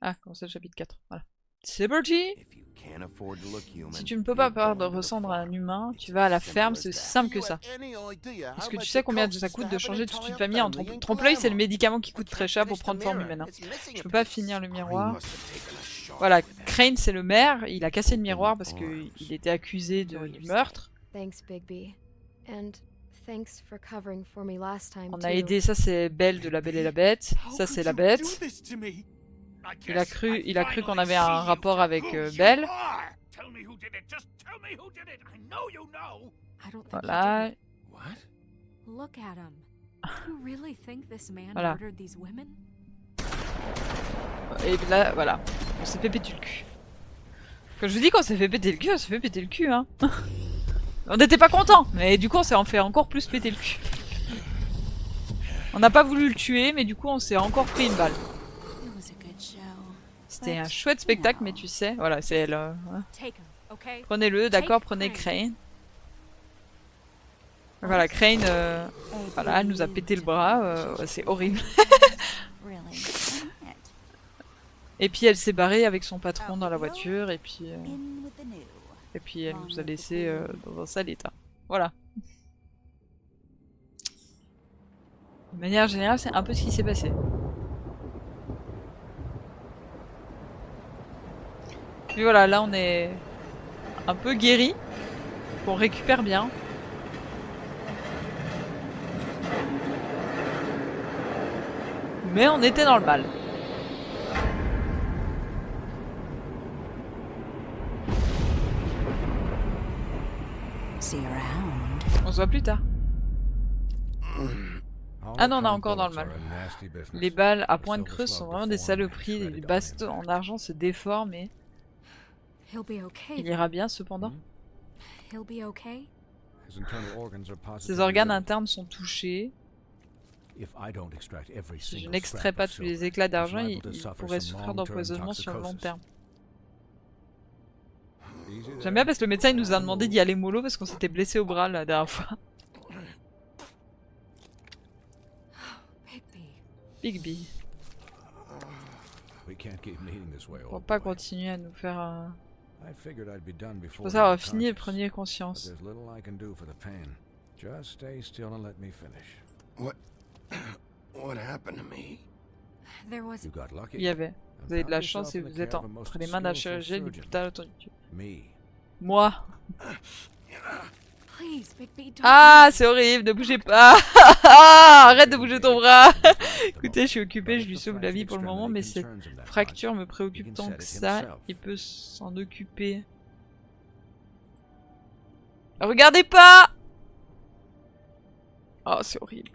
Ah, commencer le chapitre 4. Voilà. C'est parti! Si tu ne peux pas peur de ressembler à un humain, tu vas à la ferme, c'est aussi simple que ça. Est-ce que tu sais combien ça coûte de changer toute une famille en trompe-l'œil? C'est le médicament qui coûte très cher pour prendre forme humaine. Hein. Je peux pas finir le miroir. Voilà, Crane c'est le maire, il a cassé le miroir parce qu'il était accusé du meurtre. On a aidé, ça c'est Belle de La Belle et la Bête, ça c'est la Bête. Il a cru qu'on avait un rapport avec Belle. Voilà. Voilà. Et là, voilà. On s'est fait péter le cul. Quand je vous dis qu'on s'est fait péter le cul, on s'est fait péter le cul, hein. On n'était pas contents, mais du coup on s'est en fait encore plus péter le cul. On n'a pas voulu le tuer, mais du coup on s'est encore pris une balle. C'était un chouette spectacle, mais tu sais, voilà, c'est elle. Hein. Prenez-le, d'accord, prenez Crane. Voilà, Crane, voilà, elle nous a pété le bras, c'est horrible. Et puis elle s'est barrée avec son patron dans la voiture, et puis elle nous a laissé dans un sale état. Voilà. De manière générale, c'est un peu ce qui s'est passé. Puis voilà, là on est un peu guéri, qu'on récupère bien. Mais on était dans le mal. On se voit plus tard. Ah non, on est encore dans le mal. Les balles à pointe creuse sont vraiment des saloperies. Les bastons en argent se déforment et... Il ira bien cependant. Ses organes internes sont touchés. Si je n'extrais pas tous les éclats d'argent, il pourrait souffrir d'empoisonnement sur le long terme. J'aime bien parce que le médecin il nous a demandé d'y aller mollo parce qu'on s'était blessé au bras la dernière fois. Bigby. On va pas continuer à nous faire un... C'est pour ça on va finir le premier conscience. Il y avait. Vous avez de la chance et vous êtes entre les mains d'un chirurgien du putain d'autorité. Moi. Ah, c'est horrible, ne bougez pas. Arrête de bouger ton bras. Écoutez, je suis occupé, je lui sauve la vie pour le moment, mais cette fracture me préoccupe tant que ça. Il peut s'en occuper. Regardez pas. Oh, c'est horrible.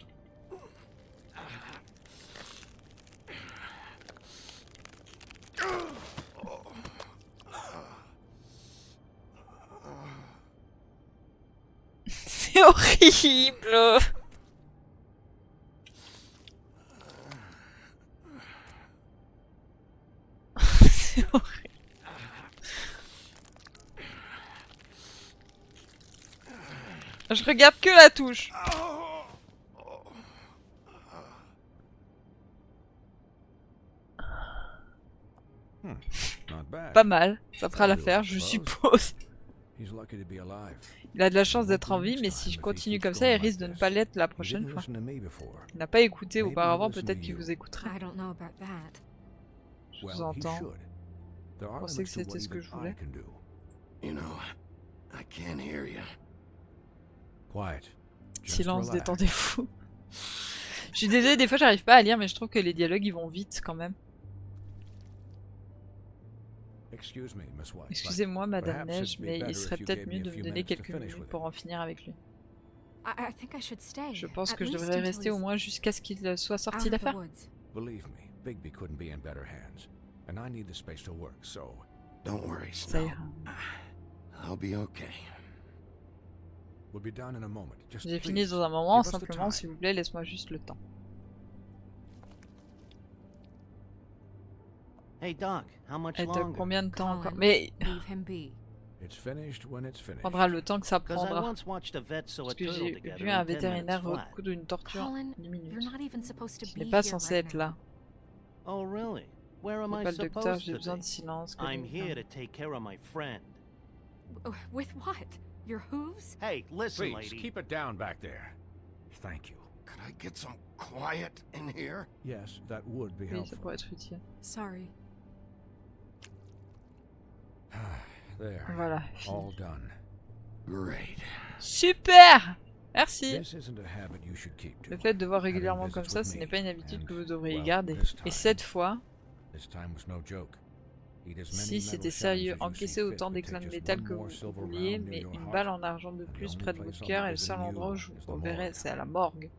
C'est horrible. C'est horrible. Je regarde que la touche. Pas mal, ça fera l'affaire, je suppose. Il a de la chance d'être en vie, mais si je continue comme ça, il risque de ne pas l'être la prochaine fois. Il n'a pas écouté auparavant, peut-être qu'il vous écoutera. Je vous entends. Vous pensez que c'était ce que je voulais? Silence, détendez-vous. Je suis désolée, des fois j'arrive pas à lire, mais je trouve que les dialogues ils vont vite quand même. Excusez-moi, Madame Neige, mais il serait peut-être mieux de me donner quelques minutes pour en finir avec lui. Je pense que je devrais rester au moins jusqu'à ce qu'il soit sorti d'affaire. Ça ira. J'ai fini dans un moment, simplement, s'il vous plaît, laisse-moi juste le temps. Hey Doc, how much Et longer? combien de temps encore? Mais prendra le temps que ça prendra. Parce que j'ai vu un vétérinaire recoudre une torture en 10 minutes. Il n'est pas censé être là. Oh really? Where am Pas I le docteur, supposed j'ai to besoin be? de silence. I'm here to take care of my friend. With what? Your hooves? Hey, listen, Please, lady. keep it down back there. Thank you. Could I get some quiet in here? Yes, that would be Oui, ça helpful. pourrait être utile. Sorry. There. Voilà. All done. Great. Super! Merci. This isn't a habit you should keep to. Le fait de voir Having régulièrement visits comme ça, with ce me. n'est pas une habitude que vous devriez well, garder. this Et time- cette fois, This time was no joke. Eat as many si metal c'était shells sérieux, as you see encaissez fit, autant but d'éclats take de just métal one que more vous silver vouliez, round near mais your une heart. balle en argent de And the plus only près de place votre I'll cœur, be et le seul visiting endroit où you je is the vous reverrai, morgue. c'est à la morgue.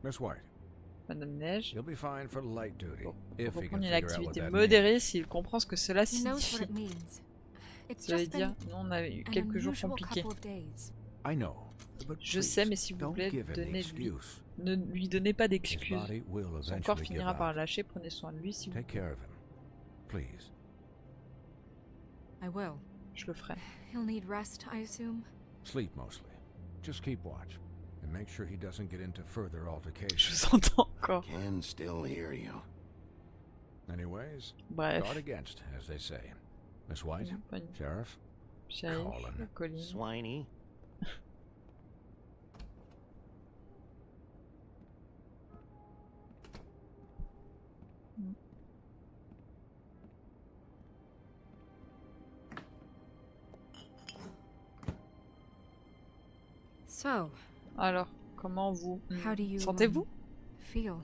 Miss White, Madame Neige, you'll be fine for light duty pour if you can reprendre une figure out what activité that modérée s'il comprend ce que cela He knows what signifie. it means. It's Ça veut just dire, been nous on a eu an quelques jours unusual compliqués. couple of days. means. I know, but Je sais, please, mais s'il vous don't plaît, give him the donnez-lui. excuse. Ne lui donnez pas His d'excuses. body will Son corps eventually give finira par out. lâcher, prenez soin de lui si vous Take care of him, please. I will. je le ferai. He'll need rest, I assume. Sleep mostly. Just keep watch and make sure he doesn't get into further Je altercations. vous entends encore. Can still hear you. Anyways, Bref. guard against, as they say. Miss White, Bonne Sheriff, Shérif, Colin. Colin. Swiney. So, Alors, comment vous how do you sentez-vous? feel?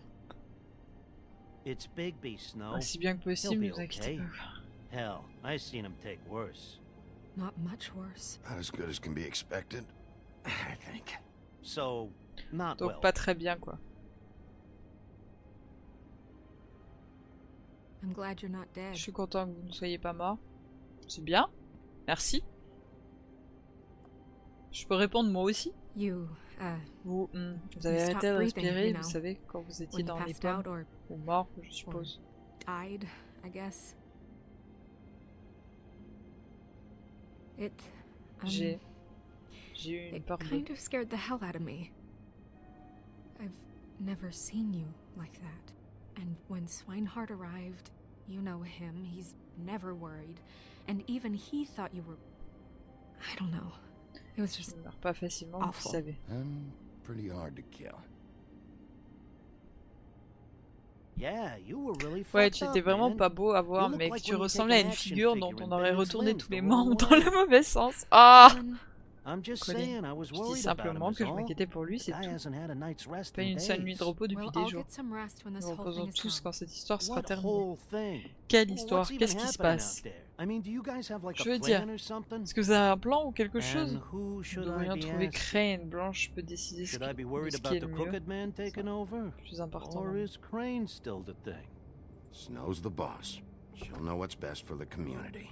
It's Bigby, Snow. Aussi bien que He'll possible, be ne vous inquiétez okay. pas. Hell, I seen him take worse. Not much worse. Not as good as can be expected, I think. So, not Donc well. pas très bien quoi. I'm glad you're not dead. Je suis content que vous ne soyez pas mort. C'est bien. Merci. Je peux répondre moi aussi? You, Vous, vous avez You arrêté stopped de breathing, respirer, you know, vous savez, quand vous étiez when you dans les passed pommes. out or Ou mort, je suppose. died, I guess. It, J'ai eu une it peur de... kind of scared the hell out of me. I've never seen you like that. And when Swinehart arrived, you know him, he's never worried. And even he thought you were... I don't know. It was Je just... ne meurs pas facilement, vous awful. savez. I'm pretty hard to kill. Yeah, you were really Ouais, fucked tu up, étais vraiment man. pas beau à voir, You look mec. like Tu when you ressemblais à take une an action figure figure dont on and aurait bend its retourné limbs tous les the wrong membres dans way. le mauvais sens. Ah! Colin, I'm just Colin, saying, I was Je dis worried about him, simplement que is je all. m'inquiétais pour lui, c'est Guy tout. hasn't had a night's rest Pas in une seule nuit de days. repos depuis well, des I'll jours. get some rest when this Nous whole thing reposons is tous done. quand cette histoire sera What terminée. whole thing? Quelle Well, histoire? what's even Qu'est-ce qui se happening passe? out there? I mean, do you guys have like Je a veux plan dire, or something? est-ce que vous avez un plan ou quelque chose? And who Nous should I devrions be trouver asking? Crane. Blanche peut décider Should I be de worried ce qui about est the le mieux. crooked man taking over? Le plus important. Or is Crane still the thing? Snow's the boss. She'll know what's best for the community.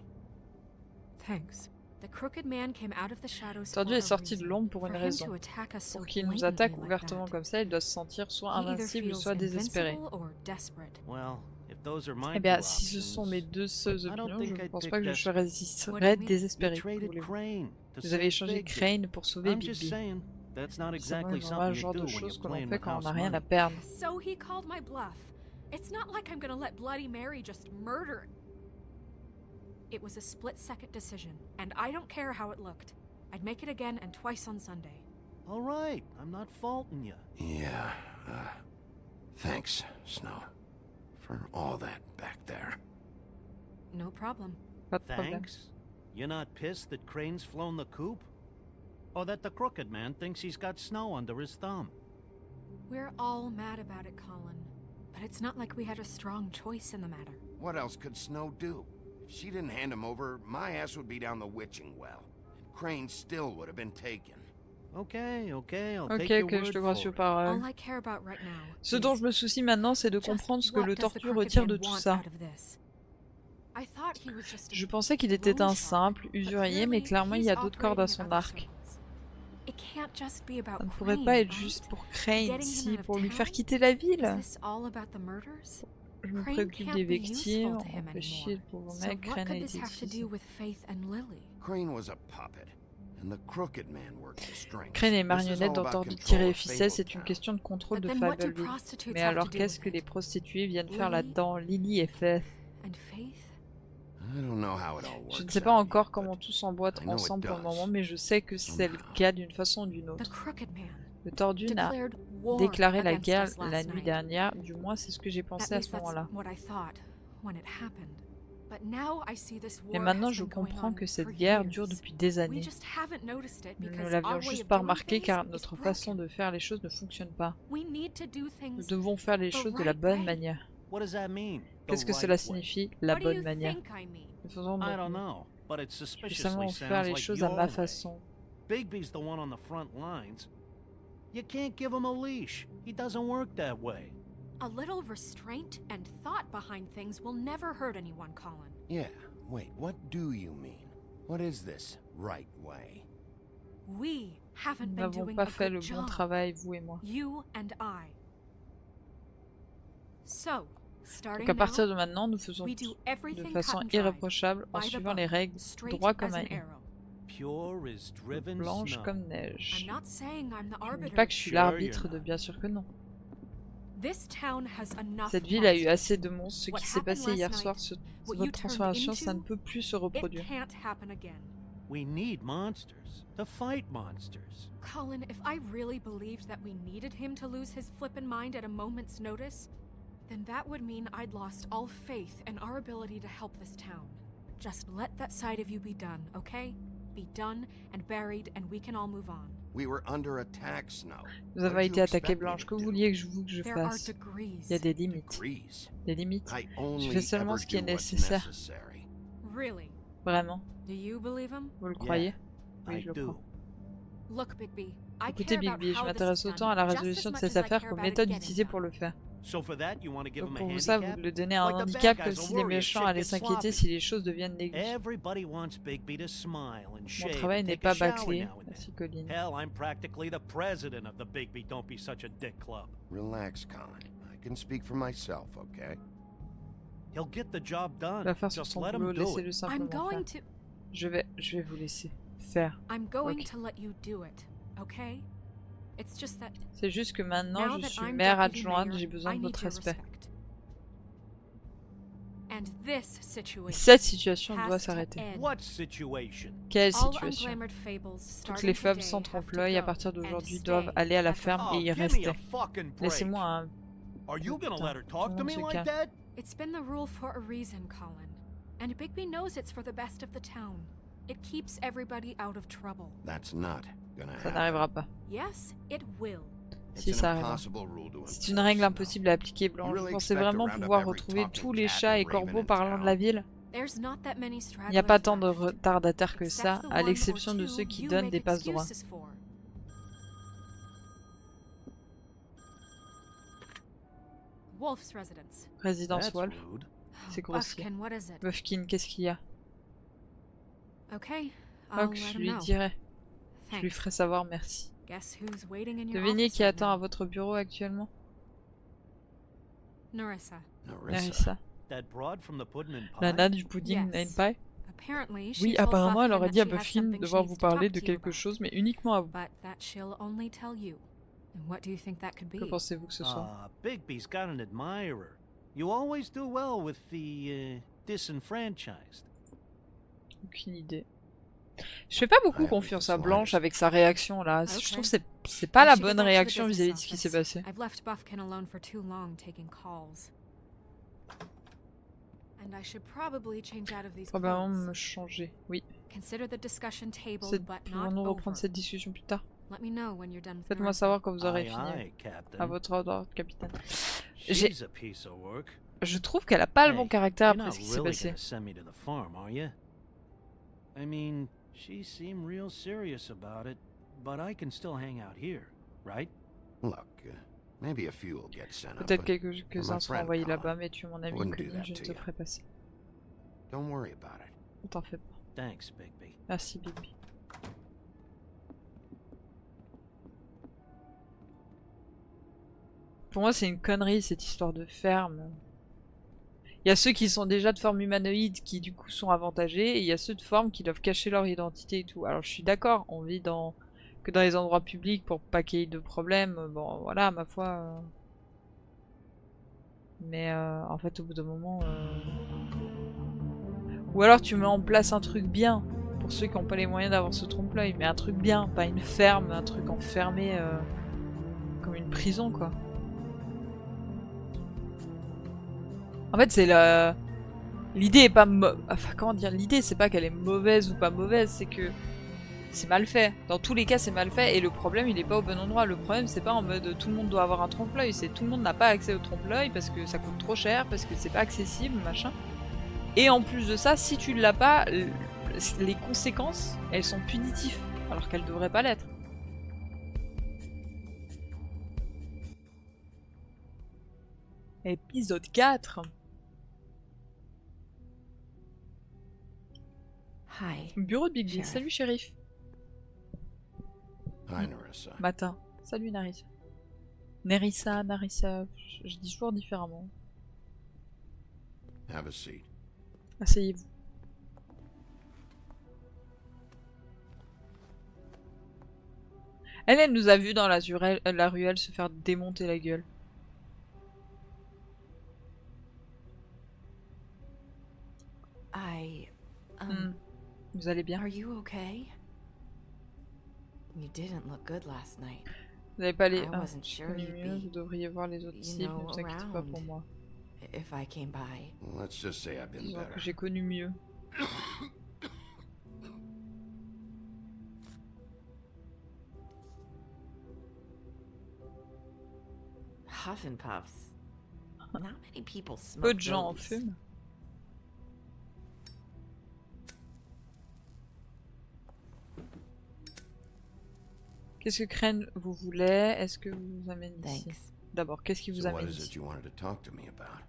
Thanks. The crooked man came out of the shadows for Tordu a est sorti de reason. l'ombre pour une For him raison. to attack us so Pour qu'il nous blatantly attaque like ouvertement that, comme ça, il doit se sentir soit he either invincible, feels soit désespéré. invincible or desperate. Well, if those are my Eh two bien, si ce sont options, mes deux seules I don't opinions, think je ne I'd pense pick pas que je desperate. What do choisirais you mean? désespéré. you traded Voulez-vous. Crane to Vous avez save échangé Bigby. Crane pour sauver I'm just Bigby. saying, that's not C'est exactly vraiment something le you genre do de when you're choses que l'on playing fait with quand on house n'a rien à money. perdre. So he called my bluff. It's not like I'm gonna let Bloody Mary just murder. It was a split-second decision, and I don't care how it looked. I'd make it again and twice on Sunday. All right, I'm not faulting you. Yeah, thanks, Snow, for all that back there. No problem. Pas de problème. Thanks? You're not pissed that Crane's flown the coop? Or that the crooked man thinks he's got Snow under his thumb? We're all mad about it, Colin. But it's not like we had a strong choice in the matter. What else could Snow do? If she didn't hand him over, my ass would be down the witching well. Crane still would have been taken. Okay, I'll Ok, take your ok, je word te for crois sur it. parole. All I care about right now Ce dont is je me soucie maintenant, c'est de just comprendre ce que what le does the tortue crooked retire man de tout want ça. out of this? I thought he was just a Je pensais qu'il était un loan simple shark, but usurier, mais clearly clairement il y a he's d'autres cordes à operating in son other arc. circles. It can't just be about Ça ne pourrait Crane, pas être right? juste pour Crane, Getting him si, out of pour lui town? faire quitter la ville. Is this all about the murders? Je me Crane préoccupe can't des be victimes, useful to him on fait chier le anymore. pauvre So mec, what Crane a could été this have to do utilisé. with Faith and Lily? Crane was a puppet, and the crooked man works the strings. Créer les This is marionnettes all dont about envie de control tirer les of ficelles, c'est une Fabletown. question de contrôle de But then what do Fablewood. prostitutes Mais have alors to do qu'est-ce with que les it? prostituées viennent faire Lily? là-dedans, Lily et Faith? And Faith? I don't know how it all Je ne works sais pas out encore yet, comment but tout s'emboîte I know it ensemble pour le does. moment, mais je sais que c'est le Somehow. cas d'une façon ou d'une The autre. Crooked Man Le tordu n'a declared war déclaré la against guerre us last la nuit night. dernière, du moins c'est ce que j'ai At pensé à least ce that's moment-là. what I thought when it happened. But now I see this Mais war maintenant has je been going comprends on que cette for guerre dure years. depuis des We années. just haven't noticed it Nous ne because l'avions our way juste of pas doing remarqué things car is notre façon broken. de faire les choses ne fonctionne pas. We need to do Nous things devons faire les the choses de la right bonne way. manière. What does that mean? Qu'est-ce The que right cela way? signifie, la What do you bonne manière? think I mean? Nous faisons I notre don't mieux. know, but it Je veux suspiciously seulement faire sounds les like choses your à ma way. façon. Bigby's the one on the front lines. You can't give him a leash. He doesn't work that way. A little restraint and thought behind things will never hurt anyone, Colin. yeah, wait, what do you mean? What is this right way? We haven't Nous been n'avons doing pas a fait good le bon job. travail, vous et moi. You and I. So, starting Donc à partir now, de maintenant, nous faisons we do tout de everything façon cut and dried, irréprochable en by the suivant book, les règles, straight droit comme as un an i, arrow. Pure as driven blanche snow. comme I'm neige. not saying I'm the Je ne dis arbiter. pas que je suis Sure l'arbitre you're de not. bien sûr que non. This town has enough Cette ville a eu monsters. assez de monstres. Ce What qui s'est happened passé last hier night, soir sur what votre you turned transformation, ça ne into, peut plus se It reproduire. can't happen again. We need monsters to fight monsters. Colin, if I really believed that we needed him to lose his flippin' mind at a moment's notice, then that would mean I'd lost all faith in our ability to help this town. Just let that side of you be done, okay? Be done and buried, and we can all move on. We were under attack, Snow. Vous What avez did été you attaqué expect me Blanche. to Que do? vouliez que je There are fasse? degrees. Il y a des limites. Degrees. Des limites. I Je only fais seulement ever ce qui est do what's nécessaire. necessary. Really? Vraiment? Do you believe him? Vous le croyez? Oui, I je le do. crois. Look, Bigby, I Écoutez care about Bigby, je how this m'intéresse is autant à done la just as résolution de much cette as I affaire care qu'aux about it méthodes getting utilisées done. pour le faire. So for that, you want to give Donc him a pour vous ça, vous handicap? le donnez à un Like the handicap bad comme guys si will les worry if méchants shit allaient gets s'inquiéter sloppy. si les choses deviennent négligeables. Everybody wants Bigby to smile and Mon shave travail and n'est take a pas shower bâclé. now and then. Merci Colline. Hell, I'm practically the president of the Bigby Don't Be Such a Dick Club. Relax, Colin. I can speak for myself, okay? He'll get the job Il done. va faire sur Just son let him boulot, do laissez-le it. I'm simplement faire. going to Je vais vous laisser faire. I'm going Ok. to let you do it, okay? It's just that C'est juste que maintenant now je that suis I'm maire deputy adjointe, mayor, j'ai besoin I de need votre your respect. respect. And this situation Cette situation has doit to s'arrêter. end. What situation? Quelle All situation? unglamored fables Toutes starting les femmes today sans have to trompe-l'œil à go partir and d'aujourd'hui stay doivent aller à la at the ferme Oh, et y give me rester. a fucking break. Laissez-moi un... Are you gonna Putain, let her tout talk le to monde me se like calme. that? It's been the rule for a reason, Colin. And Bigby knows it's for the best of the town. It keeps everybody out of trouble. That's not gonna Ça happen. n'arrivera pas. Yes, it will. It's Si, an ça arrivera. impossible rule to C'est une enforce, règle Snow. impossible à appliquer, Blanche. You Vous really pensez expect to vraiment round up pouvoir every retrouver talking tous les cat chats and et raven corbeaux in parlant de town? la ville? There's not that many Il n'y a pas stragglers tant de left, retardataires que ça, except the à one or l'exception de two ceux qui you donnent make des passe-droits. excuses for. Wolf's residence. Résidence That's Wolf, rude. c'est grossier. Buffkin, what is it? Buffkin, qu'est-ce qu'il y a? Okay, I'll Ok, let je him lui know. dirai. Je lui Thanks. ferai savoir merci. Guess who's waiting in your Devinez office qui right attend à now? votre bureau actuellement? Nerissa. Nerissa. That broad from the pudding and pie? Lana du pudding Yes. and pie? Apparently, she Oui, told apparemment elle Buffkin aurait that dit à she has Buffkin something de she devoir needs vous to talk parler de to you quelque about, chose, mais uniquement à vous. but that she'll only tell you. And what do you think that could be? Que pensez-vous que ce soit? Bigby's got an admirer. You always do well with the disenfranchised. Aucune idée. Je fais pas beaucoup Ouais, confiance à avec Blanche son avec sa réaction là. Ok. Je trouve que c'est pas I la should get bonne back to the réaction business vis-à-vis de ce qui s'est office. passé. I've left Buffkin alone for too long taking calls. And I should probably change out of these Probablement clothes. me changer. Oui. Consider the discussion tabled, C'est- but not Pouvons-nous over. reprendre cette discussion plus tard? Let me know when you're done with Faites-moi Nerissa. savoir quand vous aurez Aye, fini. aye, Captain. À votre ordre, capitaine. J'ai- She's a piece of work. Je trouve qu'elle a pas le bon Hey, caractère you're après not ce qui s'est really passé. gonna send me to the farm, are you? I mean, she seemed real serious about it, but I can still hang out here, right? Look, maybe a few will get sent up, Peut-être but quelques-uns my seront friend, envoyés Colin. là-bas, mais tu es mon ami wouldn't do Colin, that je ne to te you. ferai passer. don't worry about it. Ne t'en fais pas. Thanks, Bigby. Merci, Bigby. Pour moi, c'est une connerie cette histoire de ferme. Il y a ceux qui sont déjà de forme humanoïde qui du coup sont avantagés, et il y a ceux de forme qui doivent cacher leur identité et tout. Alors je suis d'accord, on vit que dans les endroits publics pour pas qu'il y ait de problème, bon voilà, ma foi. Mais en fait au bout d'un moment... Ou alors tu mets en place un truc bien, pour ceux qui n'ont pas les moyens d'avoir ce trompe-l'œil, mais un truc bien, pas une ferme, un truc enfermé comme une prison quoi. En fait c'est la... L'idée est pas enfin comment dire, l'idée c'est pas qu'elle est mauvaise ou pas mauvaise, c'est que c'est mal fait. Dans tous les cas c'est mal fait et le problème il est pas au bon endroit. Le problème c'est pas en mode tout le monde doit avoir un trompe-l'œil, c'est tout le monde n'a pas accès au trompe-l'œil parce que ça coûte trop cher, parce que c'est pas accessible, machin. Et en plus de ça, si tu l'as pas, les conséquences, elles sont punitives, alors qu'elles devraient pas l'être. Épisode 4. Hi. Bureau de Big B. Sheriff. Salut shérif. Hi, Nerissa. Matin. Salut Narissa. Narissa, je dis toujours différemment. Have a seat. Asseyez-vous. Elle nous a vu dans la ruelle se faire démonter la gueule. Vous allez bien? Are you okay? You didn't look good last night. Vous n'avez pas les... I wasn't sure connu you'd mieux, be, vous devriez voir les autres you cibles, know, ne vous inquiétez pas pour around. moi. If I came by. Well, let's just say I've been Disons que better. j'ai connu mieux. Huff and puffs. Not many people smoke Peu de gens en those. fument. Qu'est-ce que Crane vous voulez? Est-ce que vous vous amène ici? Thanks. D'abord, qu'est-ce qui vous So what amène is it ici? you wanted to talk to me about?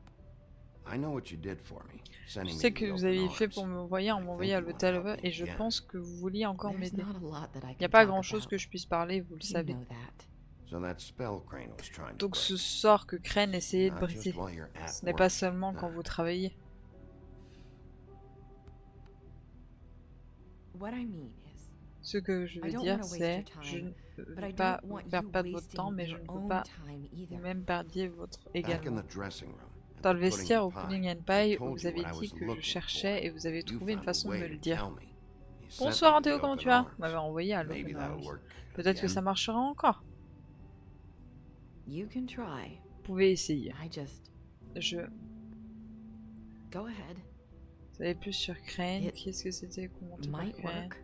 I know what you did for me, Je sending me sais to que the vous open avez fait arms. pour m'envoyer à I think à you wanna l'hôtel help me et je again. pense que vous vouliez encore There's m'aider. not a lot that I Il n'y a can pas talk grand chose about. que je puisse parler, vous le You savez. know that. So that spell Crane was trying to Donc break. ce sort que Crane essayait de Not just briser, while you're at ce n'est work. pas seulement quand Ah. vous travaillez. What I mean is, Ce que je veux I don't dire, wanna waste c'est your je time, ne but veux I pas don't vous want faire you perdre votre temps, wasting mais je your ne veux own pas time que either. vous-même perdiez votre Back in également. the dressing room. at Dans the le pudding vestiaire and au pie, pudding and I pie, told vous you avez what I dit was que je looking cherchais for. et vous avez You trouvé une found a façon de way me le to dire. tell me. You sent Bonsoir me to Anthéo, the comment open tu vas? arms. Vous m'avez envoyé à Maybe l'Open that'll Arms. work Peut-être que again. ça marchera encore. You can try. Vous pouvez essayer. I just Je go ahead. savais plus sur Crane. It Qu'est-ce que c'était qu'on montait par Might Crane? work.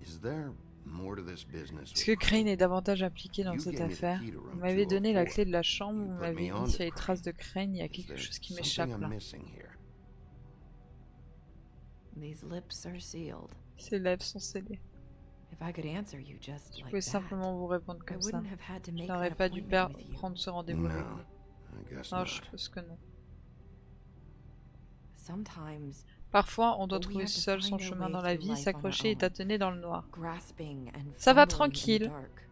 Is there more to this business Est-ce que with Crane est davantage impliqué dans You cette gave me the affaire? key to room Vous m'avez donné la 204. clé de la chambre, You vous put m'avez me on dit s'il y to a des traces de Crane. Crane, il y a Is quelque there chose qui something m'échappe I'm là. missing here? These lips are sealed. Ses lèvres sont scellées. If I could answer you just Je like pouvais that, simplement vous répondre I comme ça. wouldn't have had to Je make n'aurais that pas dû appointment with you. prendre ce rendez-vous avec No, vous. I guess Non, not. je pense que non. Sometimes Parfois, on doit we trouver have to seul son find our chemin way dans la through vie, life on s'accrocher our et own. tâtonner dans le noir. grasping and Ça va fumbling in the tranquille. dark.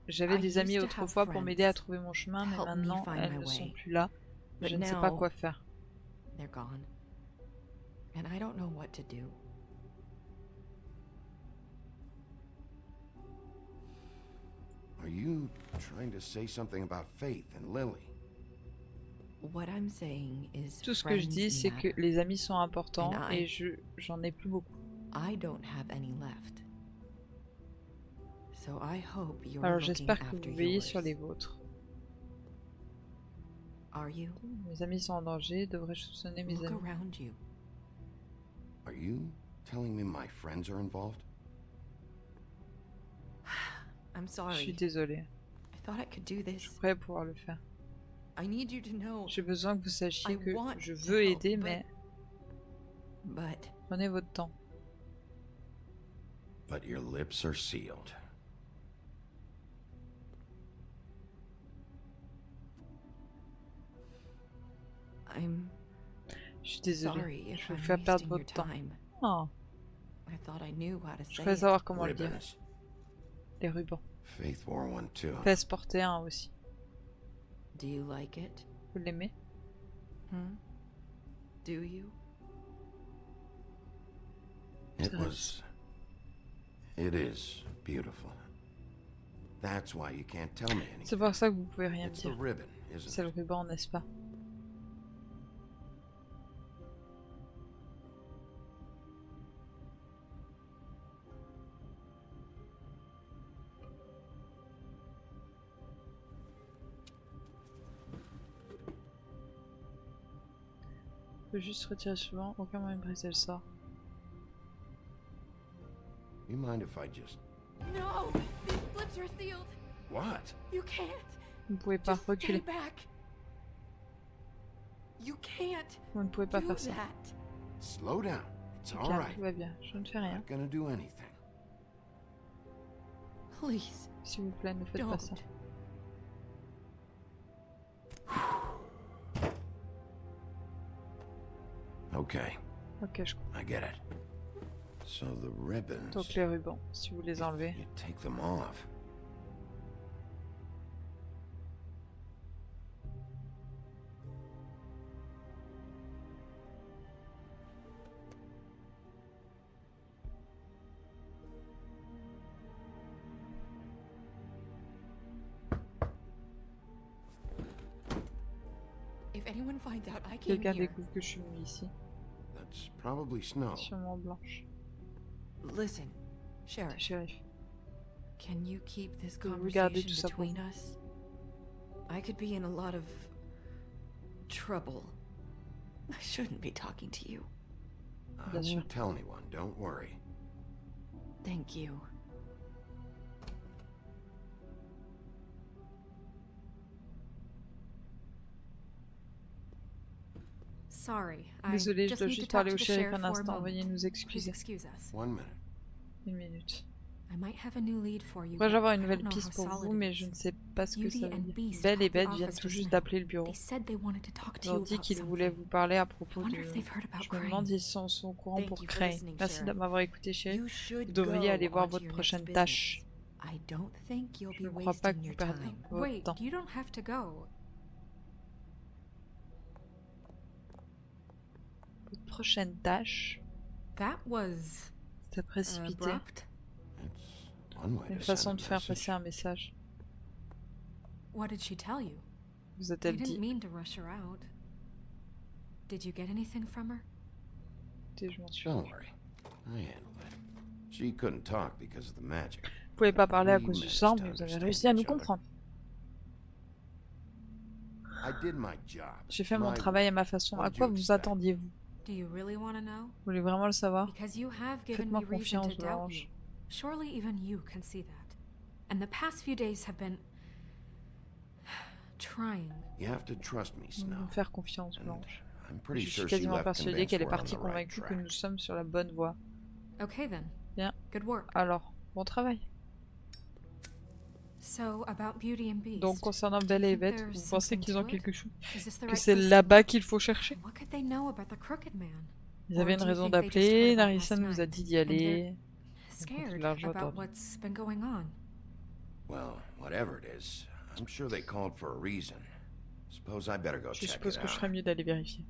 J'avais I des amis used to have autrefois pour m'aider à friends trouver mon chemin, mais help me maintenant find elles my ne sont way. plus là. But Je ne sais pas now- quoi faire. They're gone. And I don't know what to do. Are you trying to say something about Faith and Lily? What I'm saying is Tout ce que je friends dis, c'est que matter. les amis sont importants And I- et j'en ai plus beaucoup. I don't have any left. So I hope you're Alors looking j'espère que after vous veillez yours. sur les vôtres. Are you? Mes amis sont en danger, devrais-je soupçonner mes Look amis? around you. Are you telling me my friends are involved? I'm Je suis sorry. désolée. I thought I could do Je this. pourrais pouvoir le faire. I need you to know. J'ai besoin que vous sachiez I que want je to veux help, aider, but- mais But prenez votre temps. But your lips are sealed. I'm Je suis désolée. sorry if Je vais I'm vous faire perdre wasting your votre temps. time. Oh, I thought I knew how to je say voudrais it. savoir comment le dire. Ribbons. Les rubans. Faith wore one too. Fais porter un aussi. Do you like it? Vous l'aimez? Do you? It is beautiful. That's why you can't tell me anything. C'est pour ça que vous pouvez rien me It's the dire. ribbon, isn't C'est le it? ruban, n'est-ce pas? Je peux juste retirer souvent, aucun moyen de briser le sort. You mind if I just... No! These flips are sealed! What? You can't! Vous ne pouvez pas Just stay reculer. back! You can't Vous ne pouvez pas do faire ça. that! Slow down. It's all Calme, right. tout va bien. Je ne fais I'm rien. not gonna do anything. Please, S'il vous plaît, ne faites pas ça. don't. Okay, Ok, je comprends. I get it. So the ribbons... Donc les rubans, si vous les enlevez. You take them off. If anyone finds out I came Quelqu'un here, découvre que je suis venue ici. That's probably snow. Sûrement blanche. Listen, Sheriff, Shérif. can you keep this Regardez conversation tout ça pour between moi. us? I could be in a lot of trouble. I shouldn't be talking to you. I Bien sûr. won't tell anyone, don't worry. Thank you. sorry. Désolé, je just dois need to juste talk parler to au the shérif sheriff un for a instant. Veuillez moment. nous Please excuser. excuse us. 1 minute. Une minute. I might have a new lead for you. Pourrais-je avoir une but I nouvelle don't know piste how pour solid vous, it mais is. je ne sais pas ce que Beauty ça veut and dire. Beast Belle et called the Bête viennent office tout just juste now. d'appeler le bureau. They said they wanted to talk to Ils you ont dit about qu'ils voulaient something. vous parler à I propos wonder de... if they've heard about Je me demande Crane. s'ils sont au courant Thank pour you for Crane. listening, Merci de Sheriff. m'avoir écouté, shérif. You should Vous devriez aller go voir on to votre your prochaine next tâche. business. I don't think you'll Je be ne crois pas que wasting vous your perdiez time. votre Wait, temps. you don't have to go. Votre prochaine tâche, That was c'est précipité. abrupt. It's one way Une to façon send de a faire message. passer un message. What did she tell you? Vous I a-t-elle didn't dit? mean to rush her out. Did you get anything from her? Écoutez, je m'en suis. Don't worry. I handled it. She couldn't talk because of the magic. Vous pouvez pas parler à We cause du managed sort, to mais vous avez understand réussi à nous each other. comprendre. I did my job. J'ai fait mon My travail à way. ma façon. What À did quoi you vous expect? attendiez-vous? Do you really want to know? Vous voulez vraiment le savoir? Because you have given Faites-moi me reason confiance, to doubt Blanche. you. Surely even you can see that. And the past few days have been trying. You have to trust me, Vous Snow. me faire confiance, And Blanche. I'm pretty Je suis sure she quasiment left persuadée convinced qu'elle est we're on partie the right convaincue que track. nous sommes sur la bonne voie. Okay then. Bien. Good work. Alors, bon travail. So about Beauty and Beast. Donc, concernant do you Belle et think Bête, there's vous pensez something qu'ils to ont it? quelque chose? Is this the Que right c'est place to là-bas look? qu'il faut chercher? What could they know about the Crooked Man? Ils Or avaient une do you raison think they just d'appeler, heard about Narissa last nous a night dit d'y and aller. Scared l'argent about attendu. what's been going on. Well, whatever it is, I'm sure they called for a reason. Suppose I better go Je check suppose it que je out. ferais mieux d'aller vérifier.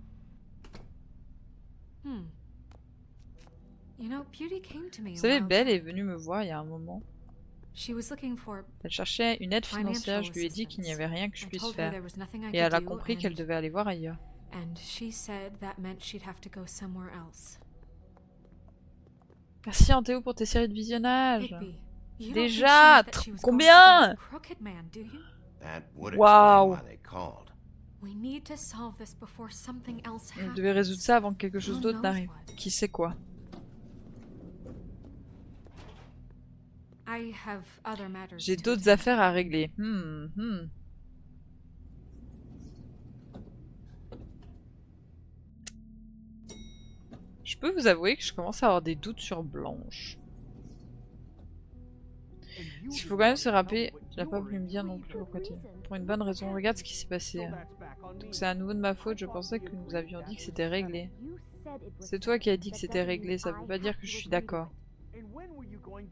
You know, Beauty came to me. Vous a savez, while Belle back. est venue me voir il y a un moment. She was looking for Elle cherchait une aide financial financière, je lui ai dit qu'il n'y assistance. avait rien que je I puisse told her faire. there was nothing I Et could elle a do, compris qu'elle and- devait aller voir ailleurs. And she said that meant she'd have to go somewhere else. Merci Anthéo pour tes séries de visionnage. Bigby, you don't think she Déjà, meant that she was combien? going to the Crooked Man, do you? That would Wow. explain why they called. We need to solve this before something else Vous happens. devez résoudre ça avant que quelque chose Who d'autre knows n'arrive. what? Qui sait quoi? I have other matters J'ai to d'autres attend affaires to. à régler. Je peux vous avouer que je commence à avoir des doutes sur Blanche. Il faut quand même se rappeler, tu n'as pas voulu me dire non plus pourquoi tu... Pour une bonne raison, regarde ce qui s'est passé. Donc c'est à nouveau de ma faute, je pensais que nous avions dit que c'était réglé. C'est toi qui as dit que c'était réglé, ça veut pas dire que je suis d'accord.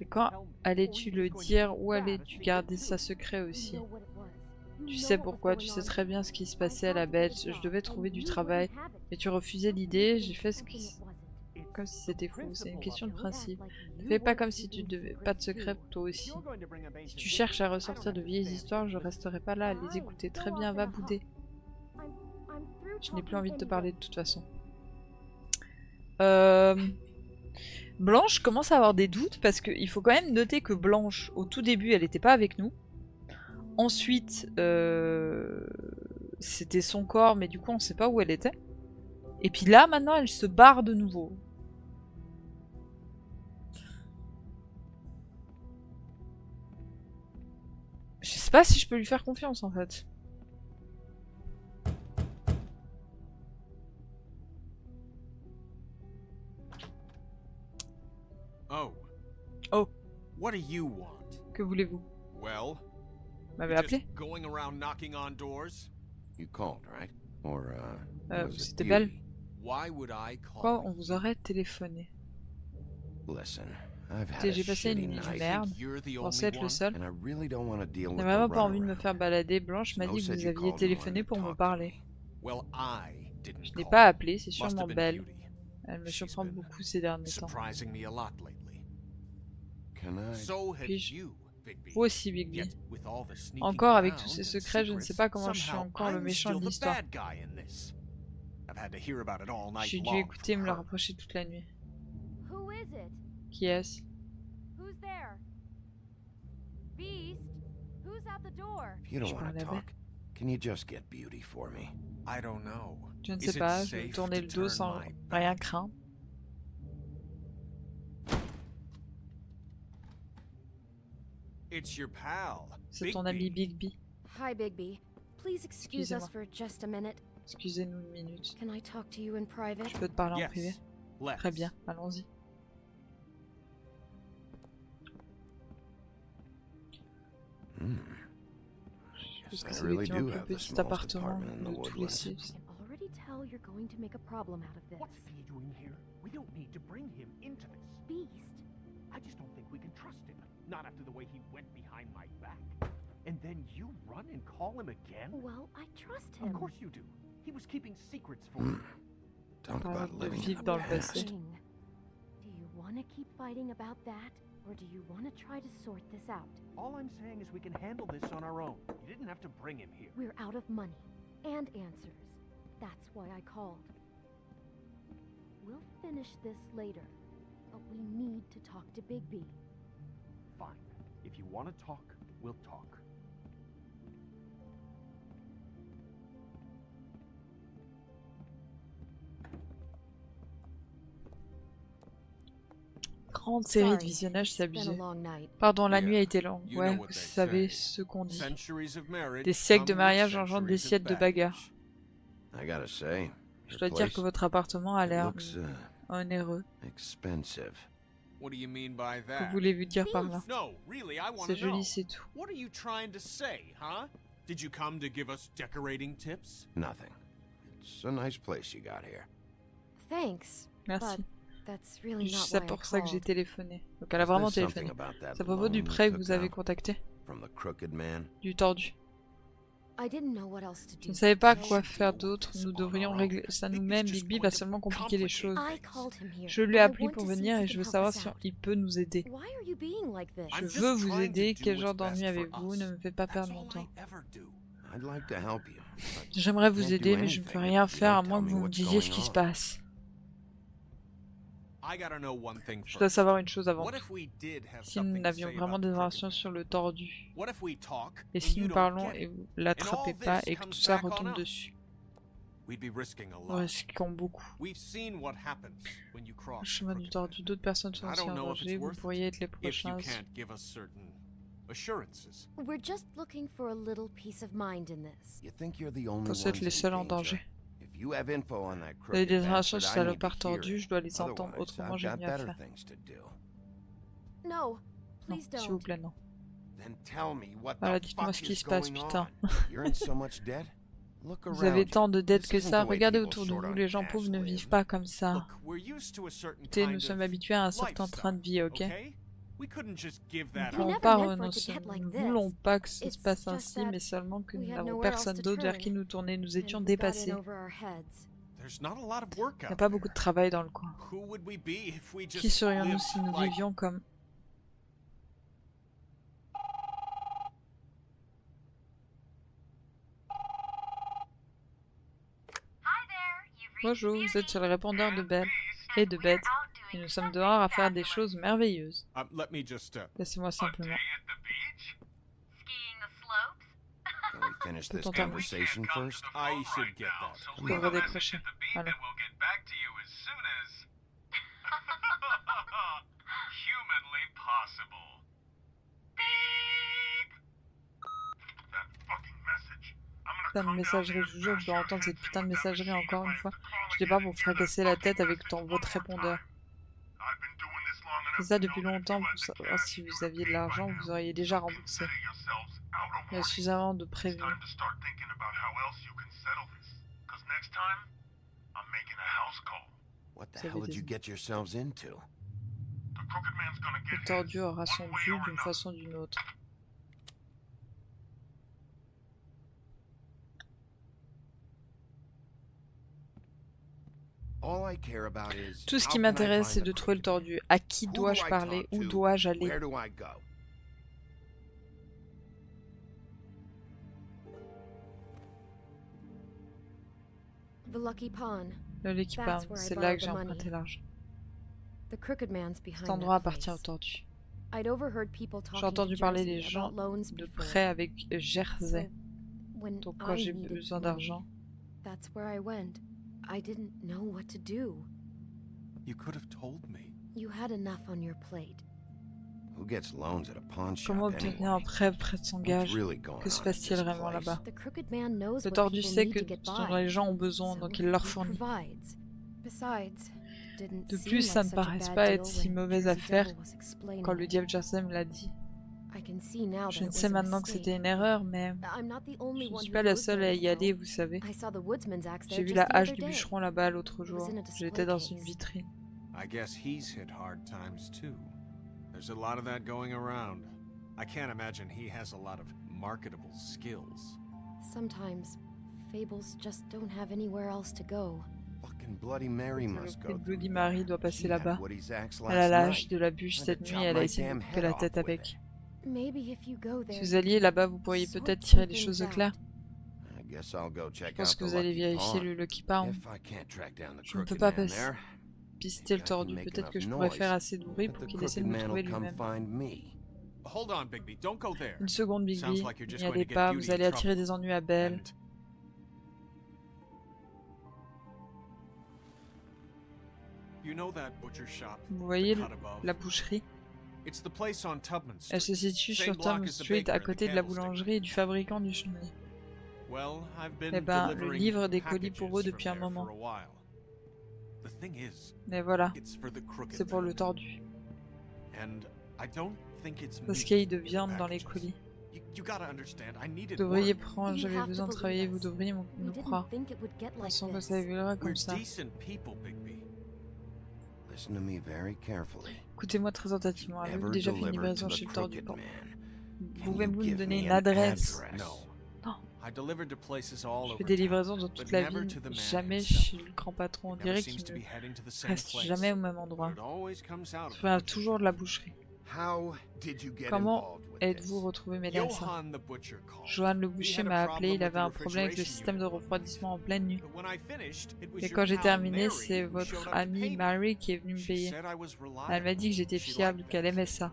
Et quand allais-tu le dire ou allais-tu garder ça secret aussi? Tu sais pourquoi, tu sais très bien ce qui se passait à la bête. Je devais trouver du travail, mais tu refusais l'idée. J'ai fait ce qui... comme si c'était fou. C'est une question de principe. Ne fais pas comme si tu devais pas de secret pour toi aussi. Si tu cherches à ressortir de vieilles histoires, je resterai pas là à les écouter. Très bien, va bouder. Je n'ai plus envie de te parler de toute façon. Blanche commence à avoir des doutes parce qu'il faut quand même noter que Blanche, au tout début, elle n'était pas avec nous. Ensuite, c'était son corps, mais du coup, on sait pas où elle était. Et puis là, maintenant, elle se barre de nouveau. Je sais pas si je peux lui faire confiance, en fait. Oh. What do you want? Que voulez-vous? Well, Vous m'avez appelé? going around knocking on doors? You called, right? Or, was it C'était Beauty? Belle. Why would I call? Pourquoi on vous aurait téléphoné? Listen, I've had Écoutez, a j'ai passé une shitty nuit de night, merde. You're the Je only pensais être le one? seul. and I really don't want to deal Je with n'ai the vraiment pas envie de me runaround. faire balader. Blanche m'a Snow dit que said vous you aviez called in téléphoné order to pour me talk to parler. me. Well, I didn't Je n'ai call. pas appelé, c'est Must have sûrement been Belle. Beauty. Elle me She's surprend been beaucoup ces derniers temps. Surprising me a lot lately. Can I? So have Puis-je? you, Bigby. Vous aussi, Bigby. Yet, with all the sneaking Encore avec tous around ces and secrets, je ne sais pas comment je suis secrets, encore le somehow méchant I'm de still the l'histoire. bad guy in this. I've had to hear about it all night J'ai dû long écouter et from me le her. rapprocher toute la nuit. Who is it? Qui est-ce? Who's there? Beast? Who's at the door? If you don't Je want to parlais. talk, can you just get Beauty for me? I don't know. Je ne Is sais it pas, je vais safe tourner to le dos turn sans my rien back? craindre. It's your pal. C'est ton ami Bigby. Bigby. Hi, Bigby. Please excuse us Excusez-moi. for just a minute. Excusez-nous une minute. Can I talk to you in private? Je peux te parler en Yes. privé? Let's. Très bien, allons-y. Parce que I c'est really effectivement do le have plus the petit smallest appartement apartment in the de tous les woodlands. Sims. I can already tell you're going to make a problem out of this. What's he doing here? We don't need to bring him into this. Beast? I just don't think we can trust him. Not after the way he went behind my back. And then you run and call him again? Well, I trust him. Of course you do. He was keeping secrets for you. Talk Parle about de living in vivre the dans le past. passé. Thing. Do you want to keep fighting about that? Or do you want to try to sort this out? All I'm saying is we can handle this on our own. You didn't have to bring him here. We're out of money and answers. That's why I called. We'll finish this later, but we need to talk to Bigby. Fine. If you want to talk, we'll talk. Grande série de Sorry, visionnage, c'est it's been a abusé. long night. Pardon, la Yeah, nuit a été longue. you Ouais, know what vous they savez say. ce qu'on dit. Centuries of marriage Des siècles de come mariage with engendrent des centuries of siècles de bagarres. baggage. I gotta say, Je your dois dire place, que votre appartement a it l'air looks onéreux. expensive. What do you mean by Que that? voulez-vous dire par là? No, really, I want C'est to know. joli, c'est tout. What are you trying to say, huh? Did you come to give us decorating tips? Nothing. It's a nice place you got here. Thanks. Merci. But that's really not C'est why I pour ça que j'ai called. téléphoné. Donc elle a vraiment There's something téléphoné. about that C'est à propos du loan prêt you que vous took avez out contacté. from the crooked man. Du tordu. I didn't know what else to Je do. ne savais pas so quoi faire d'autre. Nous devrions régler ça nous-mêmes. Bigby va seulement compliquer les choses. I called him here. Je lui ai I appelé want pour to see venir if et he je can veux help savoir us si out. il peut nous aider. Why are you being like this? Je I'm veux just vous trying to aider. do Quel genre what's best d'ennui for avez-vous? us. Ne me faites pas That's perdre mon all temps. I ever do. I'd like to help you. but J'aimerais I vous can't do aider, mais je ne peux anything rien if you faire à don't moins tell que me vous me what's disiez ce going qui se on. passe. I gotta know one thing Je dois first. savoir une chose avant What tout. if we did have Si nous something to avions say vraiment about des the informations crooked sur man? le tordu, What if we talk et and si you nous don't parlons get et it? vous l'attrapez And all pas this et que comes tout ça back on retombe us. dessus, We'd be risking a nous lot. risquons beaucoup. We've seen what happens when you Le cross chemin du crooked tordu, d'autres personnes sont I aussi don't en know if danger, it's vous worth pourriez être les if you prochains. can't give us certain assurances. We're just looking for a little peace of mind in this. You think you're the only Pensez être ones les in seuls en danger? danger. If you have info on that Vous avez crooked des informations bastard, sur I ce need to salopard hear tordu, it. je dois les entendre, Otherwise, autrement I've j'ai got mieux à better faire. things to do. No, Non, please s'il vous don't. plaît, non. Then tell me what Voilà, the dites-moi fuck ce qui is se passe, going putain. on. You're in so much debt. Look Vous avez around tant you. de dettes This que isn't ça. the way Regardez people autour de sort vous, on les gens cash pauvres ne live. vivent pas comme ça. Look, we're used to a certain Écoutez, nous kind sommes of habitués à un certain train de vie, ok? okay? We couldn't just give Nous ne that We voulons never pas, meant for it to get like this. voulons pas que ça se It's passe just ainsi, that mais seulement que we nous had n'avons nowhere else personne to d'autre vers turn, qui nous tourner. Nous and étions we got in dépassés. over our heads. There's not a lot of work Il n'y a out pas beaucoup there. de travail dans le coin. Who would we be if we just Qui serions-nous lived si nous like... vivions comme... Bonjour, vous êtes sur le répondeur de Belle et de Beth, et nous sommes dehors à faire des choses merveilleuses. Let me just Laissez-moi simplement. Can we finish this Peut-on terminer? conversation first? I should get that. Je devrais décrocher. Voilà. Putain de messagerie, je vous jure, je dois entendre cette putain de messagerie encore une fois. Je n'ai pas pour fracasser la tête avec votre répondeur. C'est ça depuis longtemps pour savoir si vous aviez de l'argent, vous auriez déjà remboursé. Il y a suffisamment de prévenus. What the hell did you get yourselves into? Le tordu aura son dû d'une façon ou d'une autre. Tout ce qui m'intéresse, c'est de trouver le tordu. À qui dois-je parler? Où dois-je aller? The Lucky Pawn. Le Lucky Pawn, c'est là que j'ai emprunté l'argent. The Crooked Man's behind Cet endroit that appartient au place. tordu. I'd overheard people talking J'ai entendu to parler Jersey des gens about loans de before. prêts avec Jersey. So, when Donc quand I j'ai needed besoin money, d'argent, that's where I went. I didn't know what to do. You could have told me. You had enough on your plate. Who gets loans at a pawn shop comment obtenir un prêt près de son gage? Que se passe-t-il vraiment là-bas? The Crooked Man knows Le what tordu people sait need que to get ce dont by, les gens ont besoin, so donc il leur he fournit. provides. Besides, didn't De seem plus, ça like ne such a paraît bad pas deal être si when mauvaise Jersey affaire Devil was explaining quand le it. diable Jersey me l'a dit. I can see now Je that ne it sais was a maintenant que mistake. c'était une erreur, mais I'm not the je only ne one suis who pas la goes seule there, à you y aller, know. vous savez. I saw the woodsman's axe J'ai there vu just la the hache other du day. bûcheron là-bas l'autre It was jour. in a display J'étais dans une case. vitrine. I guess he's hit hard times too. There's a lot of that going around. I can't imagine he has a lot of marketable skills. Sometimes fables just don't have anywhere else to go. Fucking Bloody Mary must go. Le Bloody Mary doit passer She had là-bas. Woody's axe Elle a last la hache night. de la bûche cette nuit, elle a essayé de me couper la tête avec. Maybe if you go there, Si vous alliez là-bas, vous pourriez sort peut-être tirer some les choses au things clair. I guess I'll go check Je pense out que the vous allez Lucky vérifier Pawn. le Lucky Pawn. If I can't track down the Je ne peux Crooked pas Man there, pister le tordu. Peut-être que je pourrais faire assez de bruit pour qu'il essaie de me trouver lui-même. Hold on, Bigby. Don't go there. Une seconde, Bigby. Sounds like you're just N'y going to allez get pas, Beauty vous allez in attirer trouble. des ennuis à Belle. And you know that butcher shop? Vous voyez the cut above? la boucherie? It's the place on Tubman Street. Elle se situe Same sur block Tom as the Street, baker à and the côté de la candlestick. boulangerie et du fabricant du chenille. Well, I've been Eh ben, le delivering livre des colis pour eux packages depuis un from there moment. for a while. The thing is, Mais voilà, it's for the Crooked c'est pour Man. le tordu. And I don't think it's Parce meat qu'il y a de in the viande dans les packages. colis. You gotta understand, I needed Vous devriez work. prendre, You j'avais have besoin to de travailler, believe vous us. devriez we nous didn't croire. think it would get like Pensons que this. ça évoluera We're comme ça. decent people, Bigby. Listen to me very carefully. Écoutez-moi très attentivement. Avez-vous Ever déjà fait une delivered livraison to the chez le tordu? Crooked Man? Pouvez-vous Can you nous donner give une me an adresse? address? No. Non. I delivered to places all Je over fais des town, livraisons dans but toute la never ville, to the man jamais himself. chez le grand patron. On It never dirait seems qu'il to ne be heading to the same reste place. jamais au même endroit. But it always comes out of Ça vient the toujours de la boucherie. How did you get Comment involved with êtes-vous this? retrouvé mêlé à ça? Johann the butcher called. Johan le He boucher had a m'a appelé, problem il avait with un the problème avec le refrigeration système de unit. refroidissement en pleine nuit. But when I finished, it was Et your quand j'ai pal terminé, Mary c'est who showed votre up to amie pay me. Mary qui est venue me She payer. said I was Elle m'a dit que j'étais She fiable, liked qu'elle that. aimait ça.